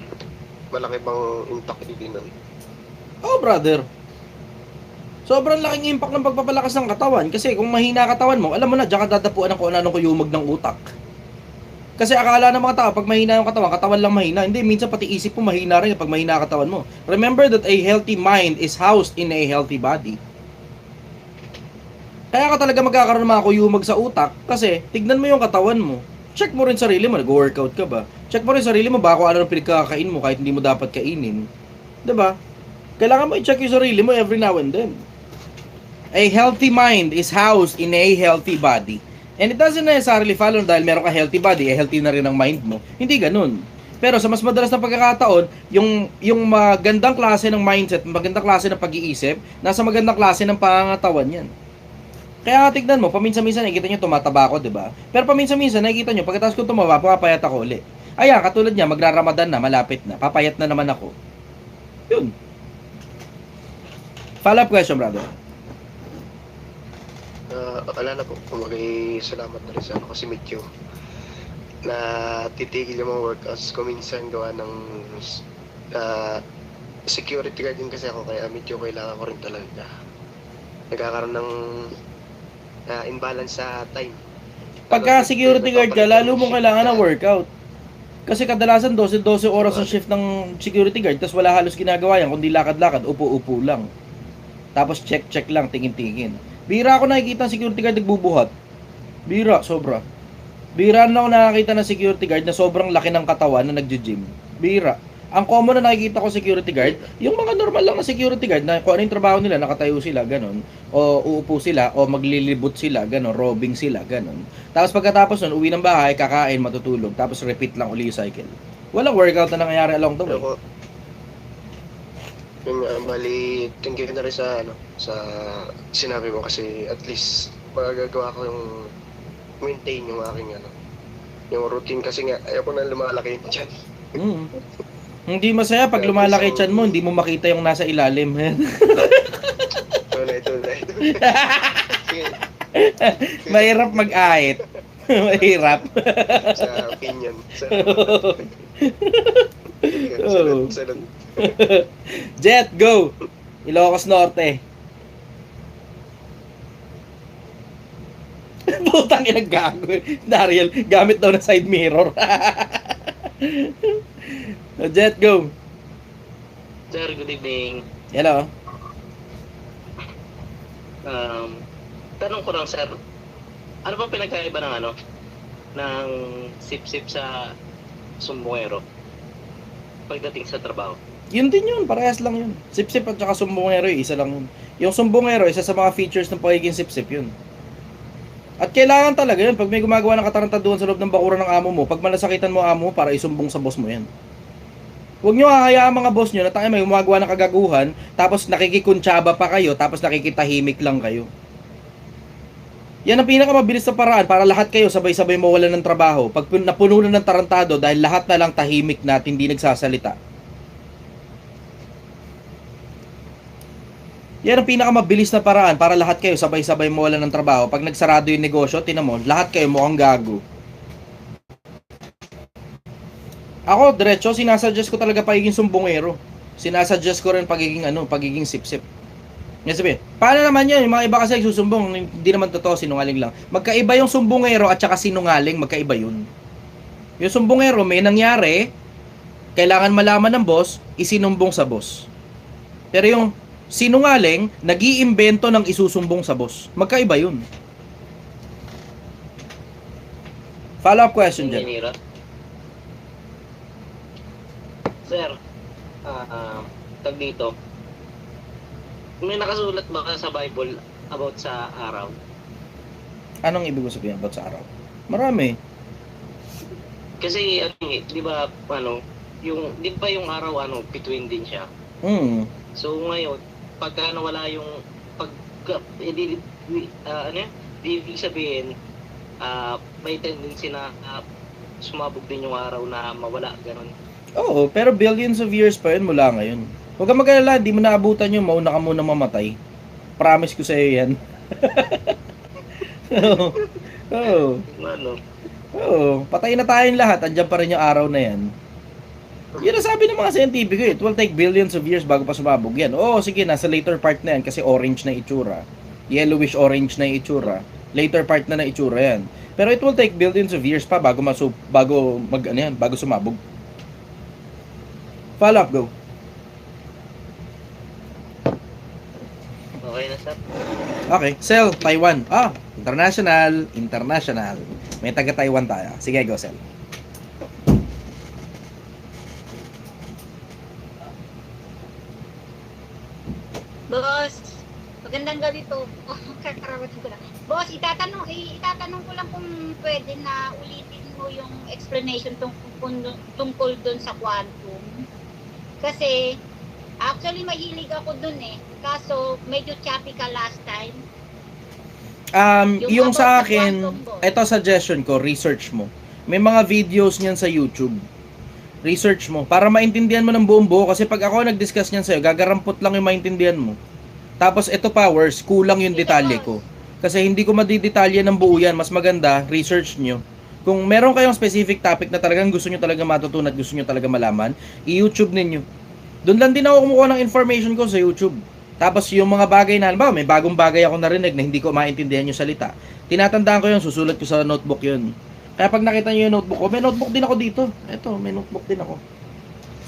Malaki bang impact din nun? Oh, brother. Sobrang laking impact ng pagpapalakas ng katawan. Kasi kung mahina katawan mo, alam mo na, diyan ka dadapuan ng kung anong kuyumag ng utak. Kasi akala ng mga tao, pag mahina yung katawan lang mahina. Hindi, minsan pati isip mo mahina rin pag mahina katawan mo. Remember that a healthy mind is housed in a healthy body. Kaya ka talaga magkakaroon ng mga kuyumag sa utak kasi tignan mo yung katawan mo. Check mo rin sarili mo, nag-workout ka ba? Check mo rin sarili mo ba kung ano ang pinagkakain mo kahit hindi mo dapat kainin. 'Di ba? Kailangan mo i-check yung sarili mo every now and then. A healthy mind is housed in a healthy body. And it doesn't necessarily follow dahil meron ka healthy body, healthy na rin ang mind mo. Hindi ganun. Pero sa mas madalas na pagkakataon, yung magandang klase ng mindset, magandang klase ng pag-iisip, nasa magandang klase ng pangangatawan yan. Kaya tignan mo, paminsan-minsan nakikita nyo tumataba ako, di ba? Pero paminsan-minsan nakikita nyo, pagkatapos ko tumaba, papayat ako ulit. Ayan, katulad niya, magra-Ramadan na, malapit na, papayat na naman ako. Yun. Follow-up question, brother. Wala na po, kumagay salamat na rin sa ako si Mityo na titigil yung mga workouts ko minsan gawa ng security guard din kasi ako, kaya Mityo kailangan ko rin talaga. Nagkakaroon ng imbalance sa time. Pagka security guard ka, lalo mong kailangan ng workout. Kasi kadalasan 12 oras ang shift ng security guard, tapos wala halos ginagawa yan, kundi lakad-lakad, upo-upo lang. Tapos check-check lang, tingin-tingin. Bira ako nakikita ng security guard nagbubuhat. Bira, sobra. Bira na ako nakakita ng security guard na sobrang laki ng katawan na nagji-gym. Bira. Ang common na nakikita ko security guard, yung mga normal lang na security guard na kung ano yung trabaho nila, nakatayo sila, ganun, o uupo sila, o maglilibot sila, ganun, robbing sila, ganun. Tapos pagkatapos nun, uwi ng bahay, kakain, matutulog, tapos repeat lang uli yung cycle. Walang workout na nangyayari along the way. Ako, yun nga, bali, thank you na rin sa, sa sinabi mo kasi at least magagawa ko yung maintain yung aking, yung routine kasi nga, ayoko na lumalaki dyan. Hindi masaya pag lumalaki tiyan mo, hindi mo makita yung nasa ilalim. Ito. Sige. Mahirap mag-ahit. Mahirap. Sa opinion. Salud. Jet, go! Ilocos Norte. Putang ina gago. Dariel, gamit daw na side mirror. Jet, go! Sir, good evening. Hello. Tanong ko lang, sir. Ano ba pinagkaiba ng ng sip-sip sa sumbongero pagdating sa trabaho? Yun din yun, parehas lang yun. Sip-sip at saka sumbongero, isa lang yun. Yung sumbongero, isa sa mga features ng pagiging sip-sip yun. At kailangan talaga yun, pag may gumagawa ng katarantaduhan sa loob ng bakuran ng amo mo, pag malasakitan mo amo mo, para isumbong sa boss mo yan. Huwag nyo hahayaan mga boss nyo na tayo may gumagawa ng kagaguhan, tapos nakikikuntsaba pa kayo, tapos nakikitahimik lang kayo. Yan ang pinakamabilis na paraan para lahat kayo sabay-sabay mawalan ng trabaho. Pag napuno na ng tarantado dahil lahat na lang tahimik na at hindi nagsasalita. Yan ang pinakamabilis na paraan para lahat kayo sabay-sabay mawalan ng trabaho. Pag nagsarado yung negosyo, tinan mo, lahat kayo mukhang gago. Ako, diretso, sinasuggest ko talaga pagiging sumbongero. Sinasuggest ko rin pagiging sip-sip. Ngayon sabihin, paano naman yan? Yung mga iba kasi nagsusumbong, hindi naman totoo, sinungaling lang. Magkaiba yung sumbongero at saka sinungaling, magkaiba yun. Yung sumbongero, may nangyari, kailangan malaman ng boss, isinumbong sa boss. Pero yung sinungaling, nag-iimbento ng isusumbong sa boss. Magkaiba yun. Follow-up question dyan. Sir, tag dito, may nakasulat ba ka sa Bible about sa araw? Anong ibig ko sabihin about sa araw? Marami. Kasi di ba yung araw between din siya. So ngayon, pagka nawala yung ibig sabihin may tendency na sumabog din yung araw na mawala, ganun. Oo, pero billions of years pa yun mula ngayon. Huwag kang mag-alala, di mo naabutan yun, mauna ka muna mamatay. Promise ko sa'yo yan. Oo, patay na tayong lahat, andyan pa rin yung araw na yan. Yun ang sabi ng mga scientific, it will take billions of years bago pa sumabog yan. Oo, sige, nasa later part na yan kasi orange na itsura. Yellowish orange na itsura. Later part na itsura yan. Pero it will take billions of years pa bago sumabog. Follow up, go. Okay na, sir. Okay, Sel, Taiwan. International. May taga-Taiwan tayo. Sige, go, Sel. Boss, magandang gabi po. Kakarawatin ko lang. Boss, itatanong ko lang kung pwede na ulitin mo yung explanation tungkol dun sa quantum. Kasi, actually, mahilig ako dun Kaso, medyo choppy ka last time. Yung sa akin, ito suggestion ko, research mo. May mga videos niyan sa YouTube. Research mo. Para maintindihan mo ng buong buo. Kasi pag ako nag-discuss niyan sa'yo, gagarampot lang yung maintindihan mo. Tapos, ito pa, worse, kulang yung detalye ko. Kasi hindi ko madidetalye ng buo yan. Mas maganda, research nyo. Kung meron kayong specific topic na talagang gusto nyo talaga matutunan at gusto nyo talaga malaman, i-YouTube ninyo. Doon lang din ako kumukuha ng information ko sa YouTube. Tapos yung mga bagay na, halimbawa, may bagong bagay ako narinig na hindi ko maintindihan yung salita. Tinatandaan ko yun, susulat ko sa notebook yun. Kaya pag nakita nyo yung notebook ko, may notebook din ako dito. Eto, may notebook din ako.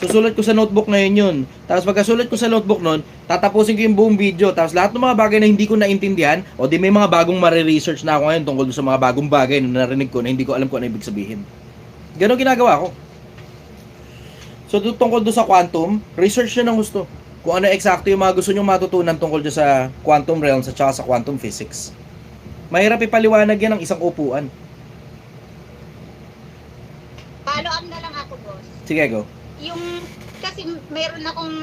Susulat ko sa notebook ngayon yun. Tapos pagkasulat ko sa notebook nun, tatapusin ko yung buong video. Tapos lahat ng mga bagay na hindi ko naintindihan, o di may mga bagong mariresearch na ako ngayon tungkol sa mga bagong bagay na narinig ko na hindi ko alam kung ano ibig sabihin. Ganon ginagawa ko. So, tungkol doon sa quantum, research nyo ng gusto. Kung ano eksakto yung mga gusto nyo matutunan tungkol dyan sa quantum realms at saka sa quantum physics. Mahirap ipaliwanag yan ng isang upuan. Follow up na lang ako, boss. Sige, go. Yung kasi meron akong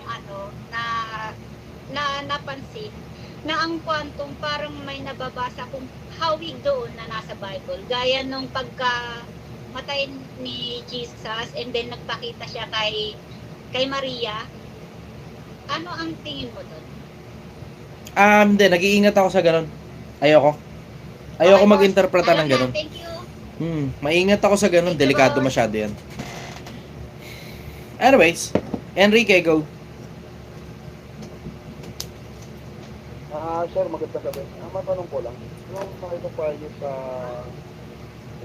ano na napansin na ang quantum parang may nababasa kong hawig doon na nasa Bible. Gaya nung pagka-matay ni Jesus and then nagpakita siya kay Maria. Ano ang tingin mo doon? Hindi, nag-iingat ako sa ganun. Ayoko Okay, mag-interpreta boss. ng ganun. Thank you. Maingat ako sa ganun, Thank you, delikado boss. masyado yan. Anyways, Enrique, go. Sir, maganda gabi. Matanong ko lang, nung makita pa niyo sa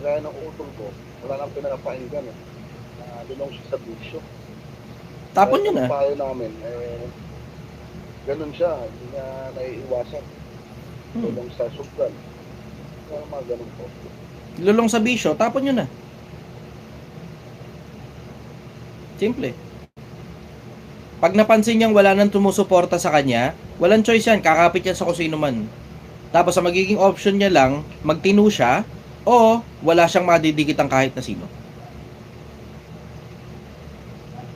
gaya ng utol ko, wala nang pinapakinggan eh. Dinong siya sa bisyo. Tapon yun Yung payo namin, ganun siya, hindi niya naiiwasan. Tulong sa sugal. Kaya mga ganun po. Lulong sa bisyo, tapon yun na. Simple. Pag napansin niyang wala nang tumusuporta sa kanya, walang choice yan, kakapit yan sa kung sino man. Tapos ang magiging option niya lang, magtino siya, o wala siyang madidikit ang kahit na sino.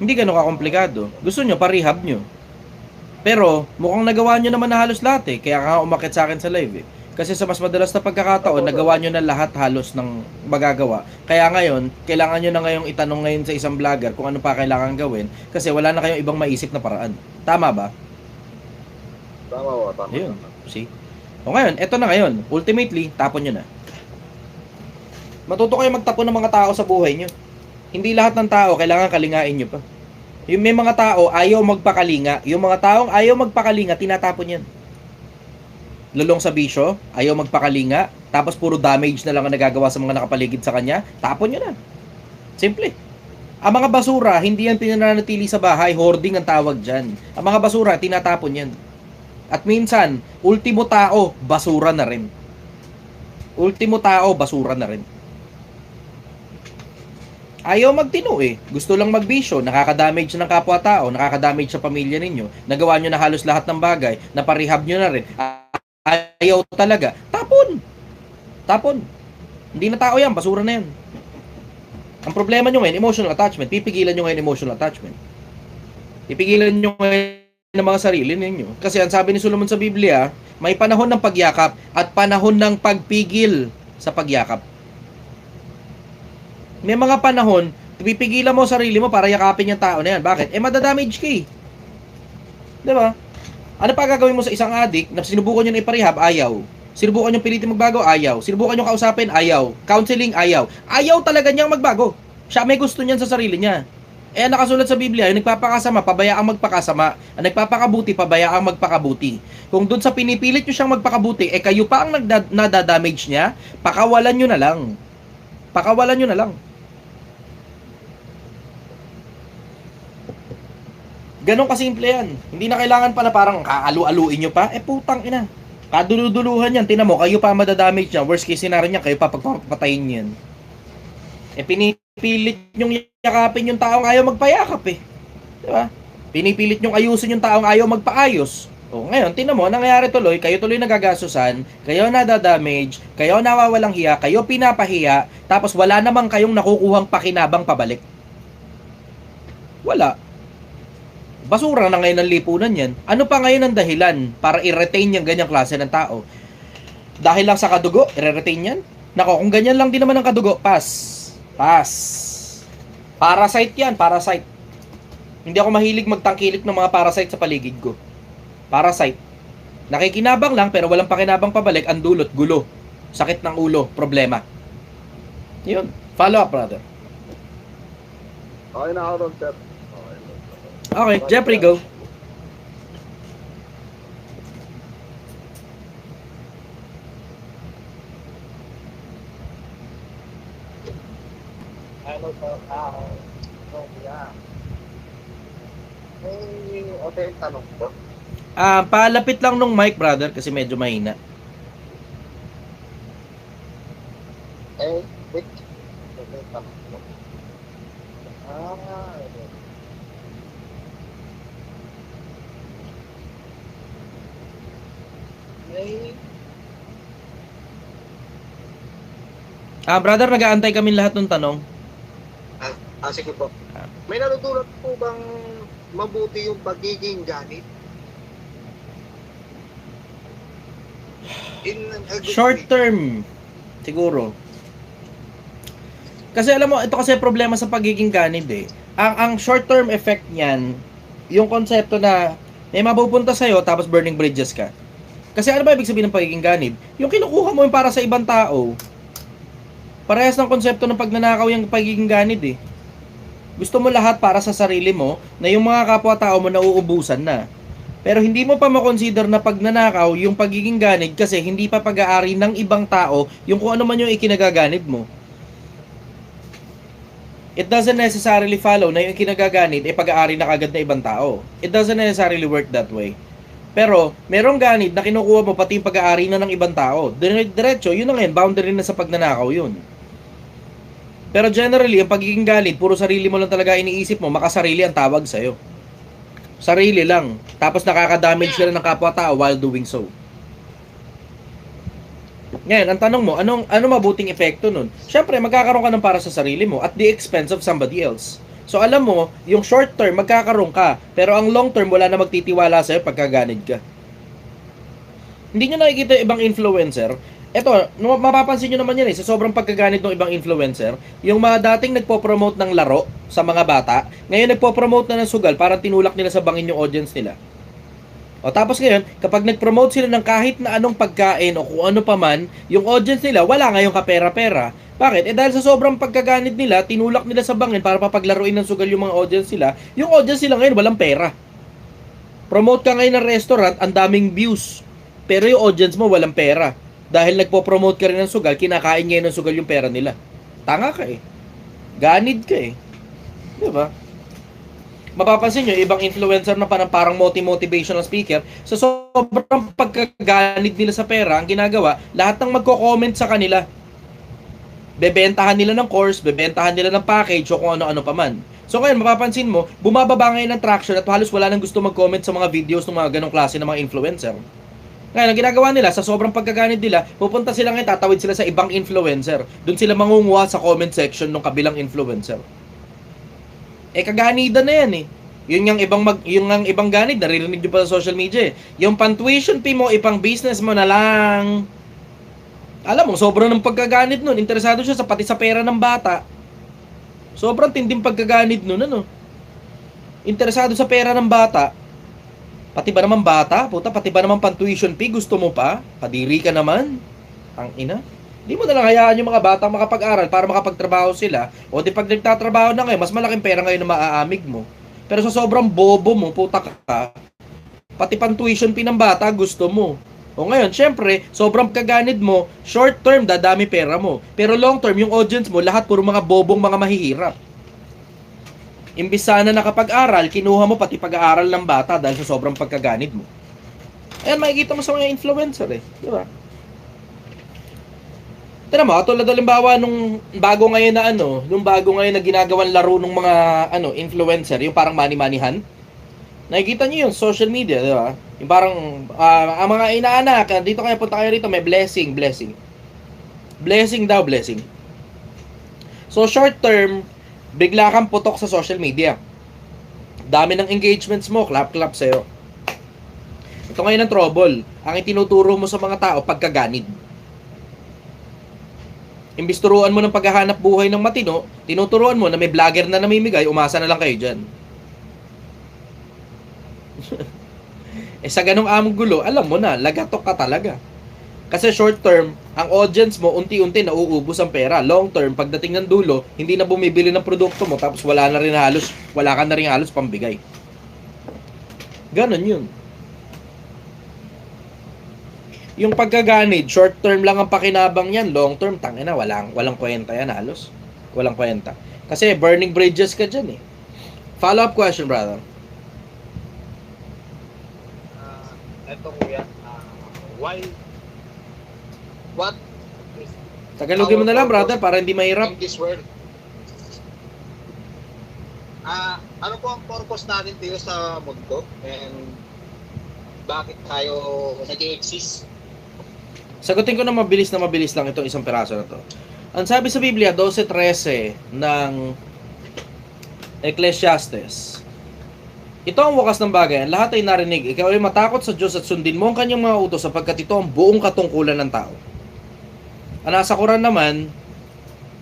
Hindi ganun kakomplikado. Gusto nyo, parehab nyo. Pero, mukhang nagawa nyo naman na halos lahat eh, kaya nga umakit sa akin sa live eh. Kasi sa mas madalas na pagkakataon, nagawa nyo na lahat halos ng magagawa. Kaya ngayon, kailangan nyo na ngayong itanong ngayon sa isang vlogger kung ano pa kailangan gawin kasi wala na kayong ibang maisip na paraan. Tama ba? Tama ba? Tama. Ayun. See? O ngayon, eto na ngayon. Ultimately, tapon nyo na. Matuto kayo magtapon ng mga tao sa buhay nyo. Hindi lahat ng tao kailangan kalingain nyo pa. Yung may mga tao ayaw magpakalinga. Yung mga taong ayaw magpakalinga, tinatapon yan. Lulong sa bisyo, ayaw magpakalinga, tapos puro damage na lang ang nagagawa sa mga nakapaligid sa kanya, tapon nyo na. Simple. Ang mga basura, hindi yan pinananatili sa bahay, hoarding ang tawag dyan. Ang mga basura, tinatapon yan. At minsan, ultimo tao, basura na rin. Ultimo tao, basura na rin. Ayaw magtino eh. Gusto lang magbisyo, nakaka-damage ng kapwa-tao, nakaka-damage sa pamilya ninyo, nagawa nyo na halos lahat ng bagay, naparehab nyo na rin. Ayaw talaga. Tapon. Tapon. Hindi na tao yan. Basura na yan. Ang problema nyo ngayon, emotional attachment. Pipigilan nyo ngayon emotional attachment. Pipigilan nyo ngayon ng mga sarili ninyo. Kasi ang sabi ni Solomon sa Biblia, may panahon ng pagyakap at panahon ng pagpigil sa pagyakap. May mga panahon, pipigilan mo sarili mo para yakapin yung tao na yan. Bakit? Madadamage ka eh. Diba? Ano pa gagawin mo sa isang addict na sinubukan nyo na iparehab? Ayaw. Sinubukan nyo pilitin magbago? Ayaw. Sinubukan nyo kausapin? Ayaw. Counseling? Ayaw. Ayaw talaga niyang magbago. Siya may gusto niyan sa sarili niya. Nakasulat sa Biblia, yung nagpapakasama, pabayaang magpakasama. Ang nagpapakabuti, pabayaang magpakabuti. Kung doon sa pinipilit nyo siyang magpakabuti, kayo pa ang nadadamage niya, pakawalan nyo na lang. Pakawalan nyo na lang. Ganon kasimple yan. Hindi na kailangan pa na parang kaalu-aluin nyo pa. Putang ina. Kaduluduluhan yan. Tingnan mo, kayo pa madadamage niya. Worst case scenario niya, kayo pa pagpapatayin yan. Pinipilit nyong yakapin yung taong ayaw magpayakap eh. Diba? Pinipilit nyong ayusin yung taong ayaw magpaayos. O ngayon, tingnan mo, nangyayari tuloy, kayo tuloy nagagasusan, kayo nadadamage, kayo nawawalang hiya, kayo pinapahiya, tapos wala namang kayong nakukuhang pakinabang pabalik. Wala. Basura na ngayon ang lipunan yan. Ano pa ngayon ang dahilan para i-retain yung ganyang klase ng tao? Dahil lang sa kadugo, i-retain yan? Nako, kung ganyan lang din naman ang kadugo, pass. Pass. Parasite yan, parasite. Hindi ako mahilig magtangkilik ng mga parasite sa paligid ko. Parasite. Nakikinabang lang pero walang pakinabang pabalik, ang dulot, gulo. Sakit ng ulo, problema. Yun. Follow up, brother. Okay na ako ron, sir. Okay, Jeffrey, go. Ano po? Yeah. Okay, tanong po. Palapit lang nung mic, brother, kasi medyo mahina. Wait. Okay, tanong po. Brother, nag-aantay kami lahat ng tanong. Sige po. May natutulot po bang mabuti yung pagiging ganit? In a good Short way. term, siguro. Kasi alam mo, ito kasi problema sa pagiging ganid eh. Ang short term effect niyan, yung konsepto na may mapupunta sa'yo tapos burning bridges ka. Kasi ano ba ibig sabihin ng pagiging ganid? Yung kinukuha mo yung para sa ibang tao, parehas ng konsepto ng pagnanakaw yung pagiging ganid eh. Gusto mo lahat para sa sarili mo, na yung mga kapwa-tao mo nauubusan na. Pero hindi mo pa makonsider na pagnanakaw yung pagiging ganid kasi hindi pa pag-aari ng ibang tao yung kung ano man yung ikinagaganid mo. It doesn't necessarily follow na yung kinagaganid ay pag-aari na kagad na ibang tao. It doesn't necessarily work that way. Pero, merong ganid na kinukuha mo pati yung pag-aari na ng ibang tao. Diretso, yun na ngayon, boundary na sa pagnanakaw yun. Pero generally, ang pagiging ganid, puro sarili mo lang talaga iniisip mo, makasarili ang tawag sa'yo. Sarili lang. Tapos nakaka-damage sila ng kapwa-tao while doing so. Ngayon, ang tanong mo, ano mabuting epekto nun? Siyempre, magkakaroon ka ng para sa sarili mo at the expense of somebody else. So, alam mo, yung short term, magkakaroon ka. Pero ang long term, wala na magtitiwala sa'yo pagkaganid ka. Hindi nyo nakikita yung ibang influencer. Eto, mapapansin nyo naman yan eh, sa sobrang pagkaganid ng ibang influencer, yung mga dating nagpo-promote ng laro sa mga bata, ngayon nagpo-promote na ng sugal, parang tinulak nila sa bangin yung audience nila. O tapos ngayon, kapag nag-promote sila ng kahit na anong pagkain o kung ano pa man, yung audience nila, wala ngayong kapera-pera. Bakit? Dahil sa sobrang pagkaganid nila, tinulak nila sa bangin para papaglaruin ng sugal yung mga audience nila, yung audience nila ngayon walang pera. Promote ka ngayon ng restaurant, ang daming views, pero yung audience mo walang pera. Dahil nagpo-promote ka rin ng sugal, kinakain ngayon ng sugal yung pera nila. Tanga ka eh. Ganid ka eh. Diba? Mapapansin nyo, ibang influencer na parang motivational speaker, sa sobrang pagkaganid nila sa pera, ang ginagawa, lahat ng magko-comment sa kanila. Bebentahan nila ng course, bebentahan nila ng package, o kung ano-ano pa man. So ngayon, mapapansin mo, bumababa ngayon ng traction at halos wala nang gusto mag-comment sa mga videos ng mga ganong klase ng mga influencer. Ngayon, ang ginagawa nila, sa sobrang pagkaganid nila, pupunta sila ngayon, tatawid sila sa ibang influencer. Doon sila mangunguha sa comment section ng kabilang influencer. Kaganida na yan eh. Yung ibang ganid, naririnig nyo pa sa social media eh. Yung pan-tuition fee mo, ipang business mo na lang. Alam mo, sobrang ng pagkaganid nun. Interesado siya pati sa pera ng bata. Sobrang tinding pagkaganid nun, ano. Interesado sa pera ng bata. Pati ba naman bata? Puta, pati ba naman pan-tuition fee? Gusto mo pa? Kadiri ka naman? Ang ina. Di mo na lang hayaan yung mga batang makapag-aral para makapagtrabaho sila. O di pag nagtatrabaho na ngayon, mas malaking pera ngayon na maaamig mo. Pero sa sobrang bobo mo, puta ka, pati pan-tuition fee ng bata, gusto mo. O ngayon, syempre, sobrang kaganid mo, short term, dadami pera mo. Pero long term, yung audience mo, lahat puro mga bobong mga mahihirap. Imbis sana nakapag-aral, kinuha mo pati pag-aaral ng bata dahil sa sobrang pagkaganid mo. Ayan, makikita mo sa mga influencer eh. Di ba? Tignan mo, tulad halimbawa nung bago ngayon na ginagawang laro ng mga influencer, yung parang money-moneyhan. Nakikita niyo yung social media, di ba? Yung parang ang mga inaanak, dito kayo, punta kayo rito, may blessing. Blessing daw, blessing. So short term, bigla kang putok sa social media. Dami ng engagements mo, clap sa'yo. Ito ngayon ang trouble. Ang itinuturo mo sa mga tao, pagkaganid. Imbis turuan mo ng paghahanap buhay ng matino, tinuturuan mo na may vlogger na namimigay, umasa na lang kayo dyan. Sa ganong among gulo, alam mo na, lagatok ka talaga. Kasi short term, ang audience mo, unti-unti nauubos ang pera. Long term, pagdating ng dulo, hindi na bumibili ng produkto mo, tapos wala ka na rin halos pambigay. Ganon yun. Yung pagkaganid, short term lang ang pakinabang yan, long term, tangina, walang kwenta yan halos. Walang kwenta. Kasi burning bridges ka dyan eh. Follow-up question, brother. Ito kuya, what Tagalogin mo na lang, brother, para hindi mahirap. in this world? Ano po ang purpose natin dito sa mundo? And bakit tayo nag-exist? Sagutin ko na mabilis lang itong isang piraso na to. Ang sabi sa Biblia, 12:13 ng Ecclesiastes, ito ang wakas ng bagay, ang lahat ay narinig. Ikaw ay matakot sa Diyos at sundin mo ang kanyang mga utos sapagkat ito ang buong katungkulan ng tao. Ang nasa Quran naman,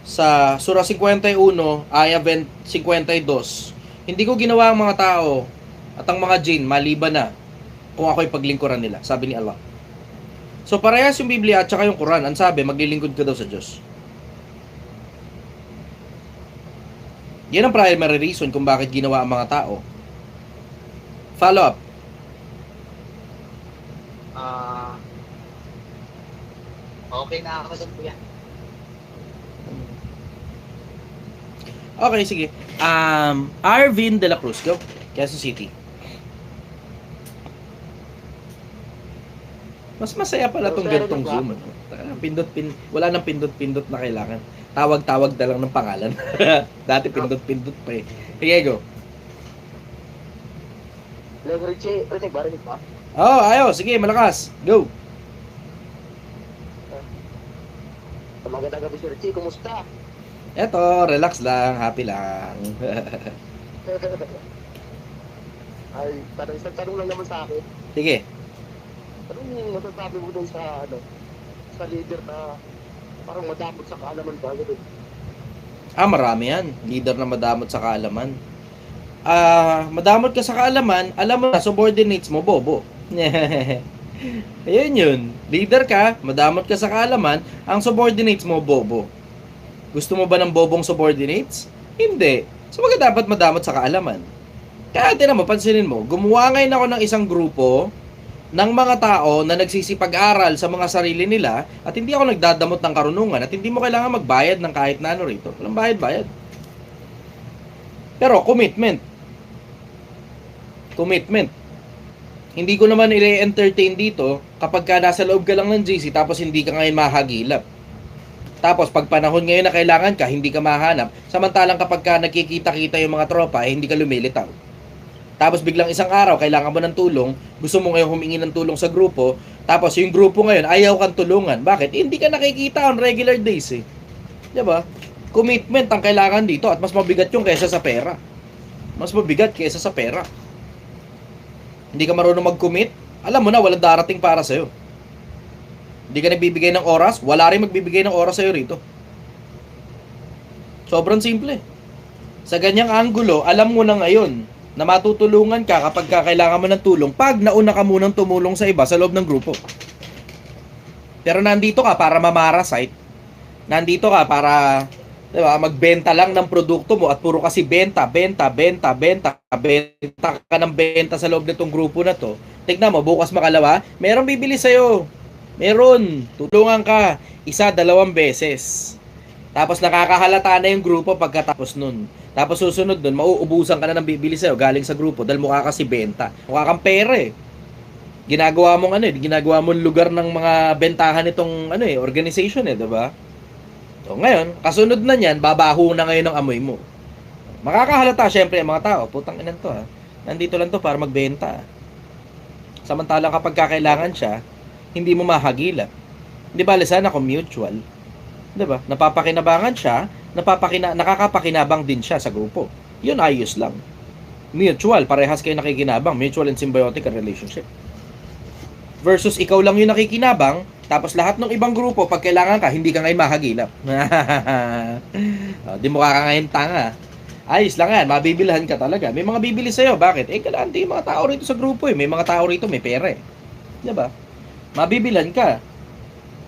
sa Surah 51, Ayah 52, hindi ko ginawa ang mga tao at ang mga jinn maliban na kung ako'y paglingkuran nila, sabi ni Allah. So parehas yung Biblia at saka yung Quran. Ang sabi, maglilingkod ka daw sa Diyos. Yan ang primary reason kung bakit ginawa ang mga tao. Follow up. Okay na ako sa kuya. Okay, sige. Arvin de la Cruz, go. Quezon City. Mas masaya pala tong gantong Zoom. Wala nang pindot-pindot na kailangan. Tawag-tawag na lang ng pangalan. Dati pindot-pindot pa eh. Sige, go. Richie, barinig pa? Oh, ayo, sige, malakas. Go. Magandang gabi si Richie, kumusta? Eto, relax lang, happy lang. Ay, isang tanong lang naman sa akin. Sige. Anong masasabi mo dun sa, sa leader na parang madamot sa kaalaman ba? Marami yan. Leader na madamot sa kaalaman. Madamot ka sa kaalaman, alam mo na, subordinates mo, bobo. Ayun yun. Leader ka, madamot ka sa kaalaman, ang subordinates mo, bobo. Gusto mo ba ng bobong subordinates? Hindi. So, dapat madamot sa kaalaman. Kaya, tinan mo, pansinin mo, gumawa ngayon ako ng isang grupo ng mga tao na nagsisipag-aral sa mga sarili nila at hindi ako nagdadamot ng karunungan at hindi mo kailangan magbayad ng kahit na ano rito. Walang bayad-bayad. Pero, commitment. Hindi ko naman i-entertain dito kapag ka nasa loob ka lang ng GC tapos hindi ka ngayon mahagilap. Tapos pag panahon ngayon na kailangan ka, hindi ka mahanap. Samantalang kapag ka nakikita-kita yung mga tropa, hindi ka lumilitaw. Tapos biglang isang araw, kailangan mo ng tulong, gusto mo ngayon humingi ng tulong sa grupo, tapos yung grupo ngayon, ayaw kang tulungan. Bakit? Hindi ka nakikita on regular days eh. Diba? Commitment ang kailangan dito at mas mabigat yung kesa sa pera. Mas mabigat kesa sa pera. Hindi ka marunong mag-commit, alam mo na, walang darating para sa'yo. Hindi ka nagbibigay ng oras, wala rin magbibigay ng oras sa'yo rito. Sobrang simple. Sa ganyang anggulo, alam mo na ngayon na matutulungan ka kapag kailangan mo ng tulong pag nauna ka munang tumulong sa iba sa loob ng grupo. Pero nandito ka para mamarasite. Nandito ka para, diba, magbenta lang ng produkto mo at puro kasi benta ka ng benta sa loob nitong grupo na to. Tignan mo, bukas makalawa, merong bibili sa'yo. Meron. Tulungan ka. 1, 2 beses. Tapos nakakahalata na yung grupo pagkatapos nun. Tapos susunod nun, mauubusan ka na ng bibili sa'yo galing sa grupo dahil mukha kasi benta. Mukha kang pera eh. Ginagawa mong lugar ng mga bentahan itong organization eh, diba? So ngayon, kasunod na niyan, babaho na ngayon ang amoy mo. Makakahalata syempre ang mga tao. Putang inan to ha. Nandito lang to para magbenta. Samantalang kapag kakailangan siya, hindi mo mahagilap. Di ba, sana kung mutual. Di ba? Napapakinabangan siya, nakakapakinabang din siya sa grupo. Yun, ayos lang. Mutual, parehas kayo nakikinabang. Mutual and symbiotic relationship. Versus ikaw lang yung nakikinabang, tapos lahat ng ibang grupo, pag kailangan ka, hindi ka ngayon mahagilap. Di mo ka ngayon tanga. Ayos lang yan, mabibilhan ka talaga. May mga bibili sa'yo, bakit? Kalante yung mga tao rito sa grupo eh. May mga tao rito, may pera eh. Di ba? Mabibilan ka.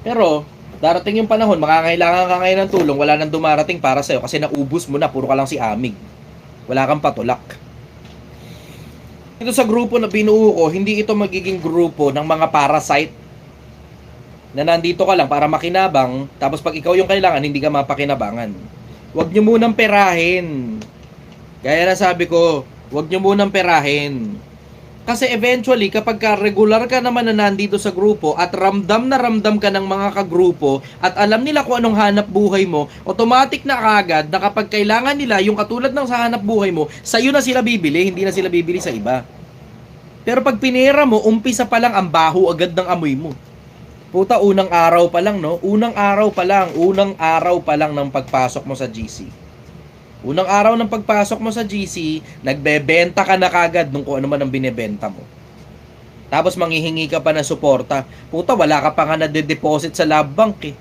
Pero, darating yung panahon, makakailangan ka ngayon ng tulong, wala nang dumarating para sa'yo kasi naubos mo na, puro ka lang si Amig. Wala kang patulak. Ito sa grupo na binuo ko, hindi ito magiging grupo ng mga parasite na nandito ka lang para makinabang, tapos pag ikaw yung kailangan, hindi ka mapakinabangan. Huwag nyo munang perahin. Gaya na sabi ko, huwag nyo munang perahin. Kasi eventually, kapag ka regular ka naman na nandito sa grupo at ramdam na ramdam ka ng mga kagrupo at alam nila kung anong hanap buhay mo, automatic na kagad na kapag kailangan nila yung katulad ng sa hanap buhay mo, sa'yo na sila bibili, hindi na sila bibili sa iba. Pero pag pinera mo, umpisa pa lang ang baho agad ng amoy mo. Puta, unang araw pa lang, no? Unang araw pa lang ng pagpasok mo sa GC. Unang araw ng pagpasok mo sa GC, nagbebenta ka na kagad nung kung ano man ang binebenta mo. Tapos manghihingi ka pa ng suporta. Puta, wala ka pa nga nade-deposit sa lab bank eh.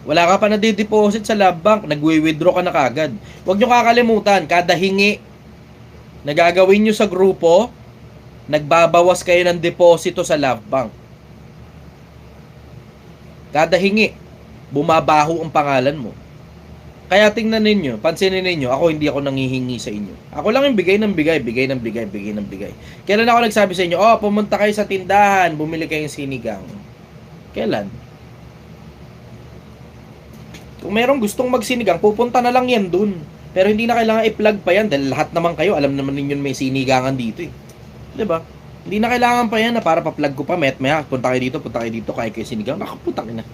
Wala ka pa nade-deposit sa lab bank, nagwi-withdraw ka na kagad. Huwag nyo kakalimutan, kada hingi na gagawin nyo sa grupo, nagbabawas kayo ng deposito sa lab bank. Kada hingi, bumabaho ang pangalan mo. Kaya tingnan ninyo, pansinin ninyo, ako hindi ako nanghihingi sa inyo. Ako lang yung bigay ng bigay. Kailan ako nagsabi sa inyo, oh, pumunta kayo sa tindahan, bumili kayong sinigang. Kailan? Kung merong gustong magsinigang, pupunta na lang yan dun. Pero hindi na kailangan i-plug pa yan dahil lahat naman kayo, alam naman ninyo may sinigangan dito eh. Diba? Hindi na kailangan pa yan na para pa-plug ko pa, maya, punta kayo dito, kaya kayo sinigang, nakaputang ina.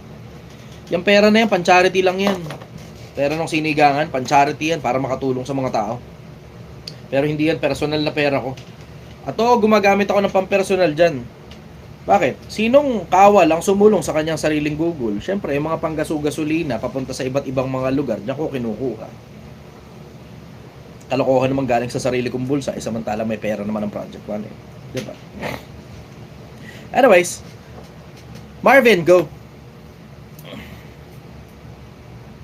Yung pera na yan, pan-charity lang yan. Pera ng sinigangan, pan-charity yan para makatulong sa mga tao. Pero hindi yan personal na pera ko. At gumagamit ako ng pampersonal dyan. Bakit? Sinong kawal ang sumulong sa kanyang sariling Google? Siyempre, yung mga panggaso-gasolina papunta sa iba't ibang mga lugar, diyan ko kinukuha. Kalokohan naman galing sa sarili kong bulsa, samantala may pera naman ang Project One eh. Diba? Anyways, Marvin, go!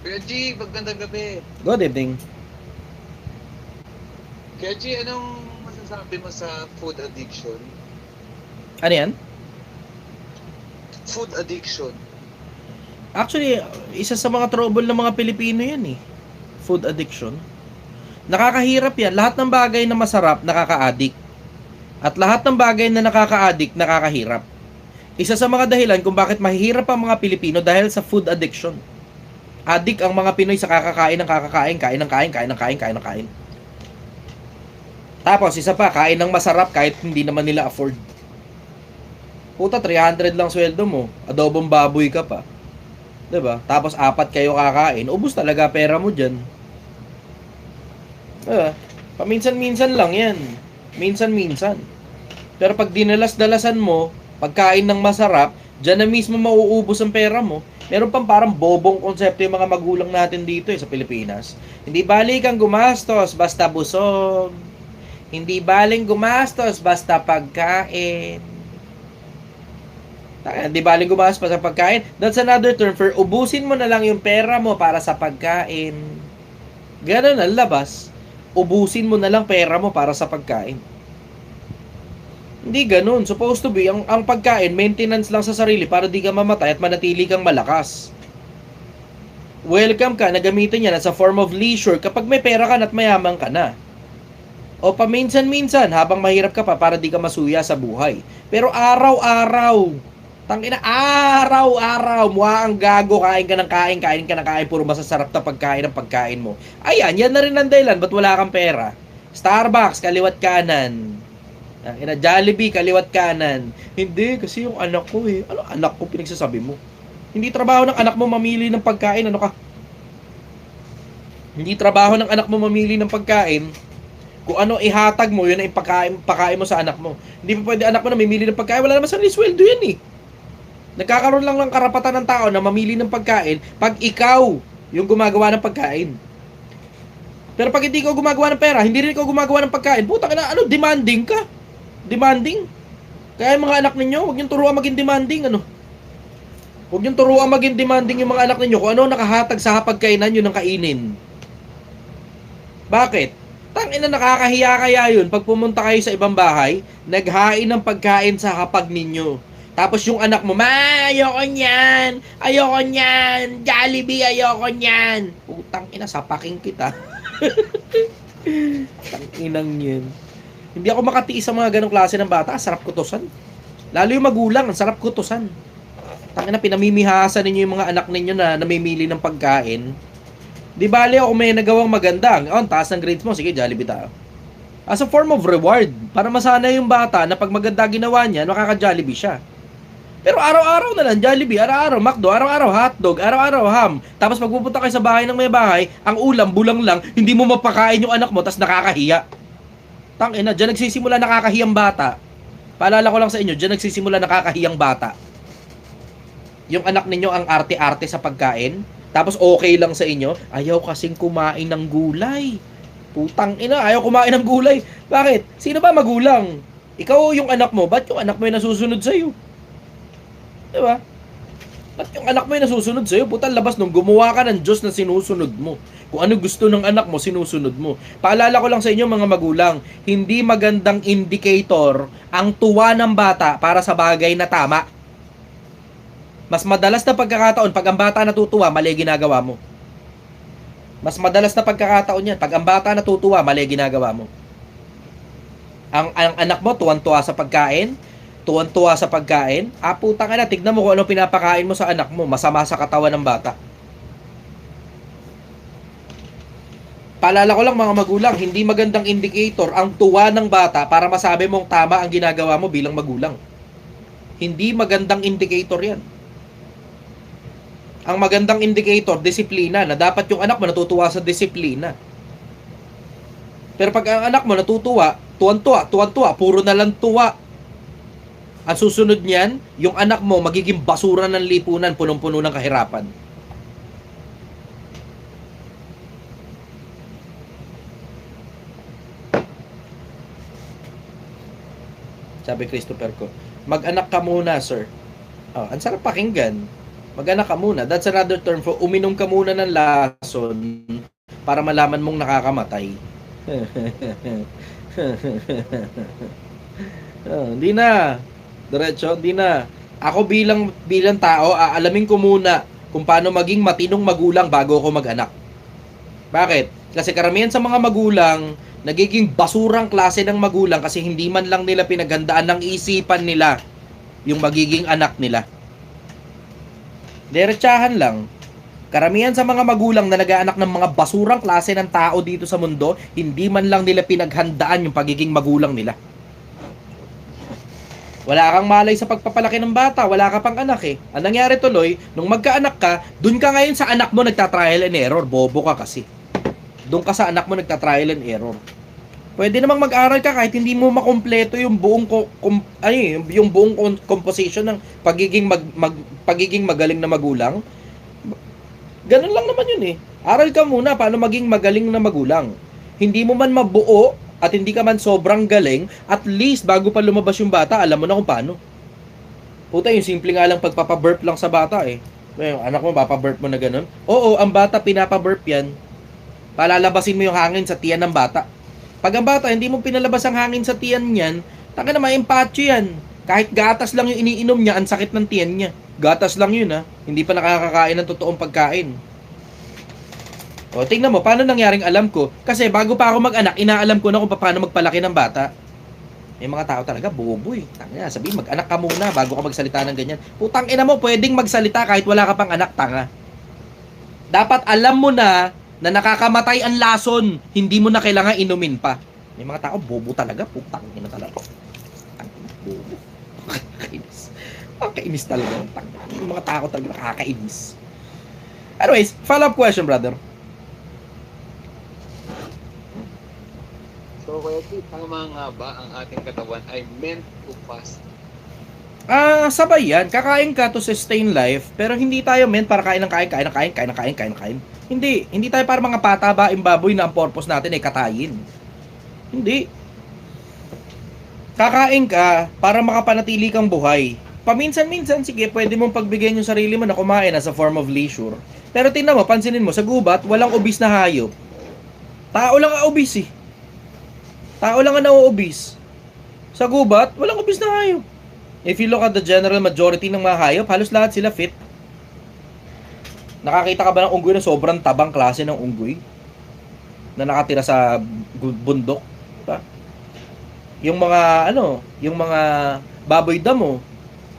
Kuya G, magandang gabi. Good evening. Kuya G, anong masasabi mo sa food addiction? Ano yan? Food addiction. Actually, isa sa mga trouble ng mga Pilipino yan eh. Food addiction. Nakakahirap yan. Lahat ng bagay na masarap, nakaka-addict. At lahat ng bagay na nakaka-addict, nakakahirap. Isa sa mga dahilan kung bakit mahihirap ang mga Pilipino dahil sa food addiction. Addict ang mga Pinoy sa kakakain ng kakakain, kain ng kain. Tapos, isa pa, kain ng masarap kahit hindi naman nila afford. Puta, 300 lang sweldo mo. Adobong baboy ka pa. 'Di ba? Tapos 4 kayo kakain. Ubus talaga pera mo dyan. Diba? Paminsan-minsan lang yan. Minsan-minsan. Pero pag dinalas-dalasan mo, pagkain ng masarap, dyan na mismo mauubos ang pera mo. Meron pang parang bobong konsepto yung mga magulang natin dito sa Pilipinas. Hindi baling kang gumastos basta busog. Hindi baling gumastos basta pagkain. Hindi baling gumastos basta pagkain. That's another term for ubusin mo na lang yung pera mo para sa pagkain. Ganun ang labas. Ubusin mo na lang pera mo para sa pagkain. Hindi ganun. Supposed to be, ang pagkain, maintenance lang sa sarili para di ka mamatay at manatili kang malakas. Welcome ka na gamitin yan as a form of leisure kapag may pera ka at mayaman ka na. O paminsan-minsan habang mahirap ka pa para di ka masuya sa buhay. Pero araw-araw, tangina, araw-araw, mukha ang gago, kain ka ng kain, puro masasarap na pagkain ng pagkain mo. Ayan, yan na rin ang dahilan, ba't wala kang pera? Starbucks, kaliwat kanan. Jollibee, kaliwat kanan. Hindi, kasi yung anak ko eh. Ano anak ko pinagsasabi mo? Hindi trabaho ng anak mo mamili ng pagkain. Ano ka? Hindi trabaho ng anak mo mamili ng pagkain. Kung ano ihatag mo, yun ang pakain mo sa anak mo. Hindi pa pwede anak mo na mamili ng pagkain. Wala naman sa sweldo yan eh. Nagkakaroon lang ng karapatan ng tao na mamili ng pagkain pag ikaw yung gumagawa ng pagkain. Pero pag hindi ko gumagawa ng pera, hindi rin ikaw gumagawa ng pagkain, putang ina, ano, demanding ka? Demanding? Kaya mga anak ninyo, huwag niyong turuan maging demanding, ano? Huwag niyong turuan maging demanding yung mga anak ninyo kung ano nakahatag sa hapagkainan yun ng kainin. Bakit? Tangina, nakakahiya kaya yun pag pumunta kayo sa ibang bahay, naghain ng pagkain sa hapag ninyo. Tapos yung anak mo, ma, ayoko niyan, Jollibee, ayoko niyan. Putang ina, sapaking kita. Tanginang yun. Hindi ako makatiis sa mga ganong klase ng bata. Sarap kutusan. Lalo yung magulang, ang sarap kutusan. Tangina, pinamimihasan ninyo yung mga anak ninyo na namimili ng pagkain. Di bali ako may nagawang maganda. Ang taas ng grades mo, sige, Jollibee tayo. As a form of reward, para masanay yung bata na pag maganda ginawa niya, makaka-Jollibee siya. Pero araw-araw na lang, Jollibee, araw-araw, McDo, araw-araw, hotdog, araw-araw, ham. Tapos pag pupunta kayo sa bahay ng may bahay, ang ulam, bulang lang, hindi mo mapakain yung anak mo, tas nakakahiya. Tangina, dyan nagsisimula nakakahiyang bata. Paalala ko lang sa inyo, dyan nagsisimula nakakahiyang bata. Yung anak ninyo ang arte-arte sa pagkain, tapos okay lang sa inyo, ayaw kasing kumain ng gulay. Putang ina, ayaw kumain ng gulay. Bakit? Sino ba magulang? Ikaw yung anak mo, ba't yung anak mo yung nasusunod sa'yo? Diba? Ba't yung anak mo yung nasusunod sa'yo? Putang labas nung gumawa ka ng Diyos na sinusunod mo. Kung ano gusto ng anak mo, sinusunod mo. Paalala ko lang sa inyo mga magulang, hindi magandang indicator ang tuwa ng bata para sa bagay na tama. Mas madalas na pagkakataon, pag ang bata natutuwa, mali ginagawa mo. Mas madalas na pagkakataon yan. Pag ang bata natutuwa, mali ginagawa mo. Ang anak mo, tuwan-tuwa sa pagkain. Tuwan-tuwa sa pagkain. Putang ina, tignan mo kung ano pinapakain mo sa anak mo. Masama sa katawan ng bata. Paalala ko lang mga magulang, hindi magandang indicator ang tuwa ng bata para masabi mong tama ang ginagawa mo bilang magulang. Hindi magandang indicator yan. Ang magandang indicator, disiplina, na dapat yung anak mo natutuwa sa disiplina. Pero pag ang anak mo natutuwa, tuwan-tuwa, puro na lang tuwa. Ang susunod niyan, yung anak mo magiging basura ng lipunan, punong-puno ng kahirapan. Sabi Christopher ko, mag-anak ka muna, sir. Oh, ang sarap pakinggan. Mag-anak ka muna. That's another term for uminom ka muna ng lason para malaman mong nakakamatay. Hindi na. Diretso, hindi na. Ako bilang tao, aalamin ko muna kung paano maging matinong magulang bago ako mag-anak. Bakit? Kasi karamihan sa mga magulang, nagiging basurang klase ng magulang kasi hindi man lang nila pinaghandaan ng isipan nila yung magiging anak nila. Diretsahan lang. Karamihan sa mga magulang na nag-aanak ng mga basurang klase ng tao dito sa mundo, hindi man lang nila pinaghandaan yung pagiging magulang nila. Wala kang malay sa pagpapalaki ng bata, wala ka pang anak eh. Ang nangyari tuloy, nung magkaanak ka, dun ka ngayon sa anak mo nagta-trial and error. Bobo ka kasi. Dun ka sa anak mo nagta-trial and error. Pwede namang mag-aral ka kahit hindi mo makompleto yung buong yung buong composition ng pagiging magaling na magulang. Ganun lang naman yun eh. Aral ka muna paano maging magaling na magulang. Hindi mo man mabuo at hindi ka man sobrang galing, at least bago pa lumabas yung bata, alam mo na kung paano. Puta, yung simple nga lang pagpapaburp lang sa bata eh. Yung anak mo, papaburp mo na ganun. Oo, ang bata pinapaburp yan. Palalabasin mo yung hangin sa tiyan ng bata. Pag ang bata, hindi mo pinalabas ang hangin sa tiyan niyan, taka na maimpatyo yan. Kahit gatas lang yung iniinom niya, ang sakit ng tiyan niya. Gatas lang yun ha. Hindi pa nakakakain ng totoong pagkain. O, tingnan mo, paano nangyaring alam ko? Kasi bago pa ako mag-anak, inaalam ko na kung paano magpalaki ng bata. May mga tao talaga, bobo eh. Tanga, sabihin, mag-anak ka muna bago ka magsalita ng ganyan. Putang ina mo, pwedeng magsalita kahit wala ka pang anak, tanga. Dapat alam mo na nakakamatay ang lason, hindi mo na kailangan inumin pa. May mga tao, bobo talaga, putang ina talaga. Bobo. Nakakainis. Nakakainis talaga. Yung mga tao talaga nakakainis. Anyways, follow-up question, brother. So, kaya tama nga ba ang ating katawan ay meant to fast? Sabay yan. Kakain ka to sustain life, pero hindi tayo meant para kain ng kain. Hindi tayo para mga patabaing baboy na ang purpose natin ay katayin. Hindi. Kakain ka para makapanatili kang buhay. Paminsan-minsan, sige, pwede mong pagbigyan yung sarili mo na kumain as a form of leisure. Pero tingnan mo, pansinin mo, sa gubat, walang obese na hayop. Tao lang ang obese eh. Tao lang ang na-obese. Sa gubat, walang obese na hayop. If you look at the general majority ng mga hayop, halos lahat sila fit. Nakakita ka ba ng unggoy na sobrang tabang klase ng unggoy? Na nakatira sa bundok? Diba? Yung mga baboy damo,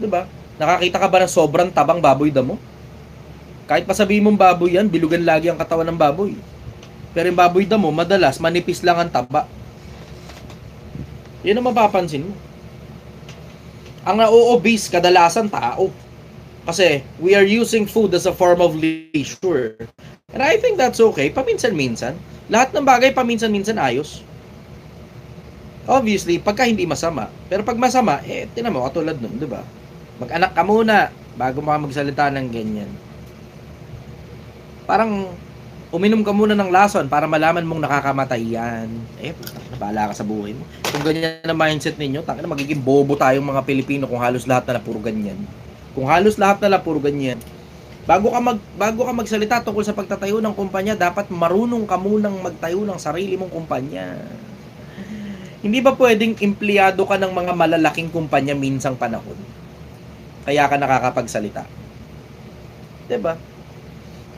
diba? Nakakita ka ba ng sobrang tabang baboy damo? Kahit pa sabihin mong baboy yan, bilugan lagi ang katawan ng baboy. Pero yung baboy damo, madalas manipis lang ang taba. Yun ang mapapansin mo. Ang na-obese kadalasan tao. Kasi we are using food as a form of leisure. And I think that's okay. Paminsan-minsan. Lahat ng bagay paminsan-minsan ayos. Obviously, pagka hindi masama. Pero pag masama, tinan mo, katulad nun, di ba? Mag-anak ka muna bago mo magsalita ng ganyan. Parang uminom ka muna ng lason para malaman mong nakakamatay yan. Bahala ka sa buhay mo. Kung ganyan ang mindset ninyo, tangina magiging bobo tayong mga Pilipino kung halos lahat na puro ganyan. Kung halos lahat na puro ganyan. Bago ka magsalita tungkol sa pagtatayo ng kumpanya, dapat marunong ka munang magtayo ng sarili mong kumpanya. Hindi ba pwedeng empleyado ka ng mga malalaking kumpanya minsang panahon? Kaya ka nakakapagsalita. 'Di ba?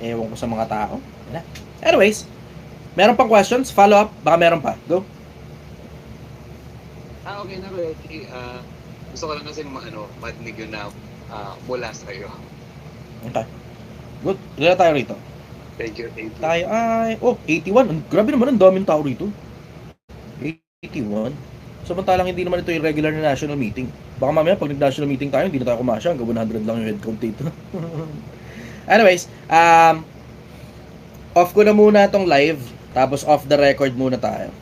Ewan ko sa mga tao. Anyways, meron pang questions? Follow up? Baka meron pa. Go. Okay na, Reggie. Gusto ko lang kasi madinig yun na mula sa'yo. Okay. Good. Ilan tayo rito? Thank you. Tayo ay... 81. Grabe naman, ang daming tao rito. 81. Samantalang hindi naman ito yung regular na national meeting. Baka mamaya pag nag-national meeting tayo, hindi na tayo kumasya. Hanggang 100 lang yung headcount dito. Anyways, off ko na muna itong live. Tapos off the record muna tayo.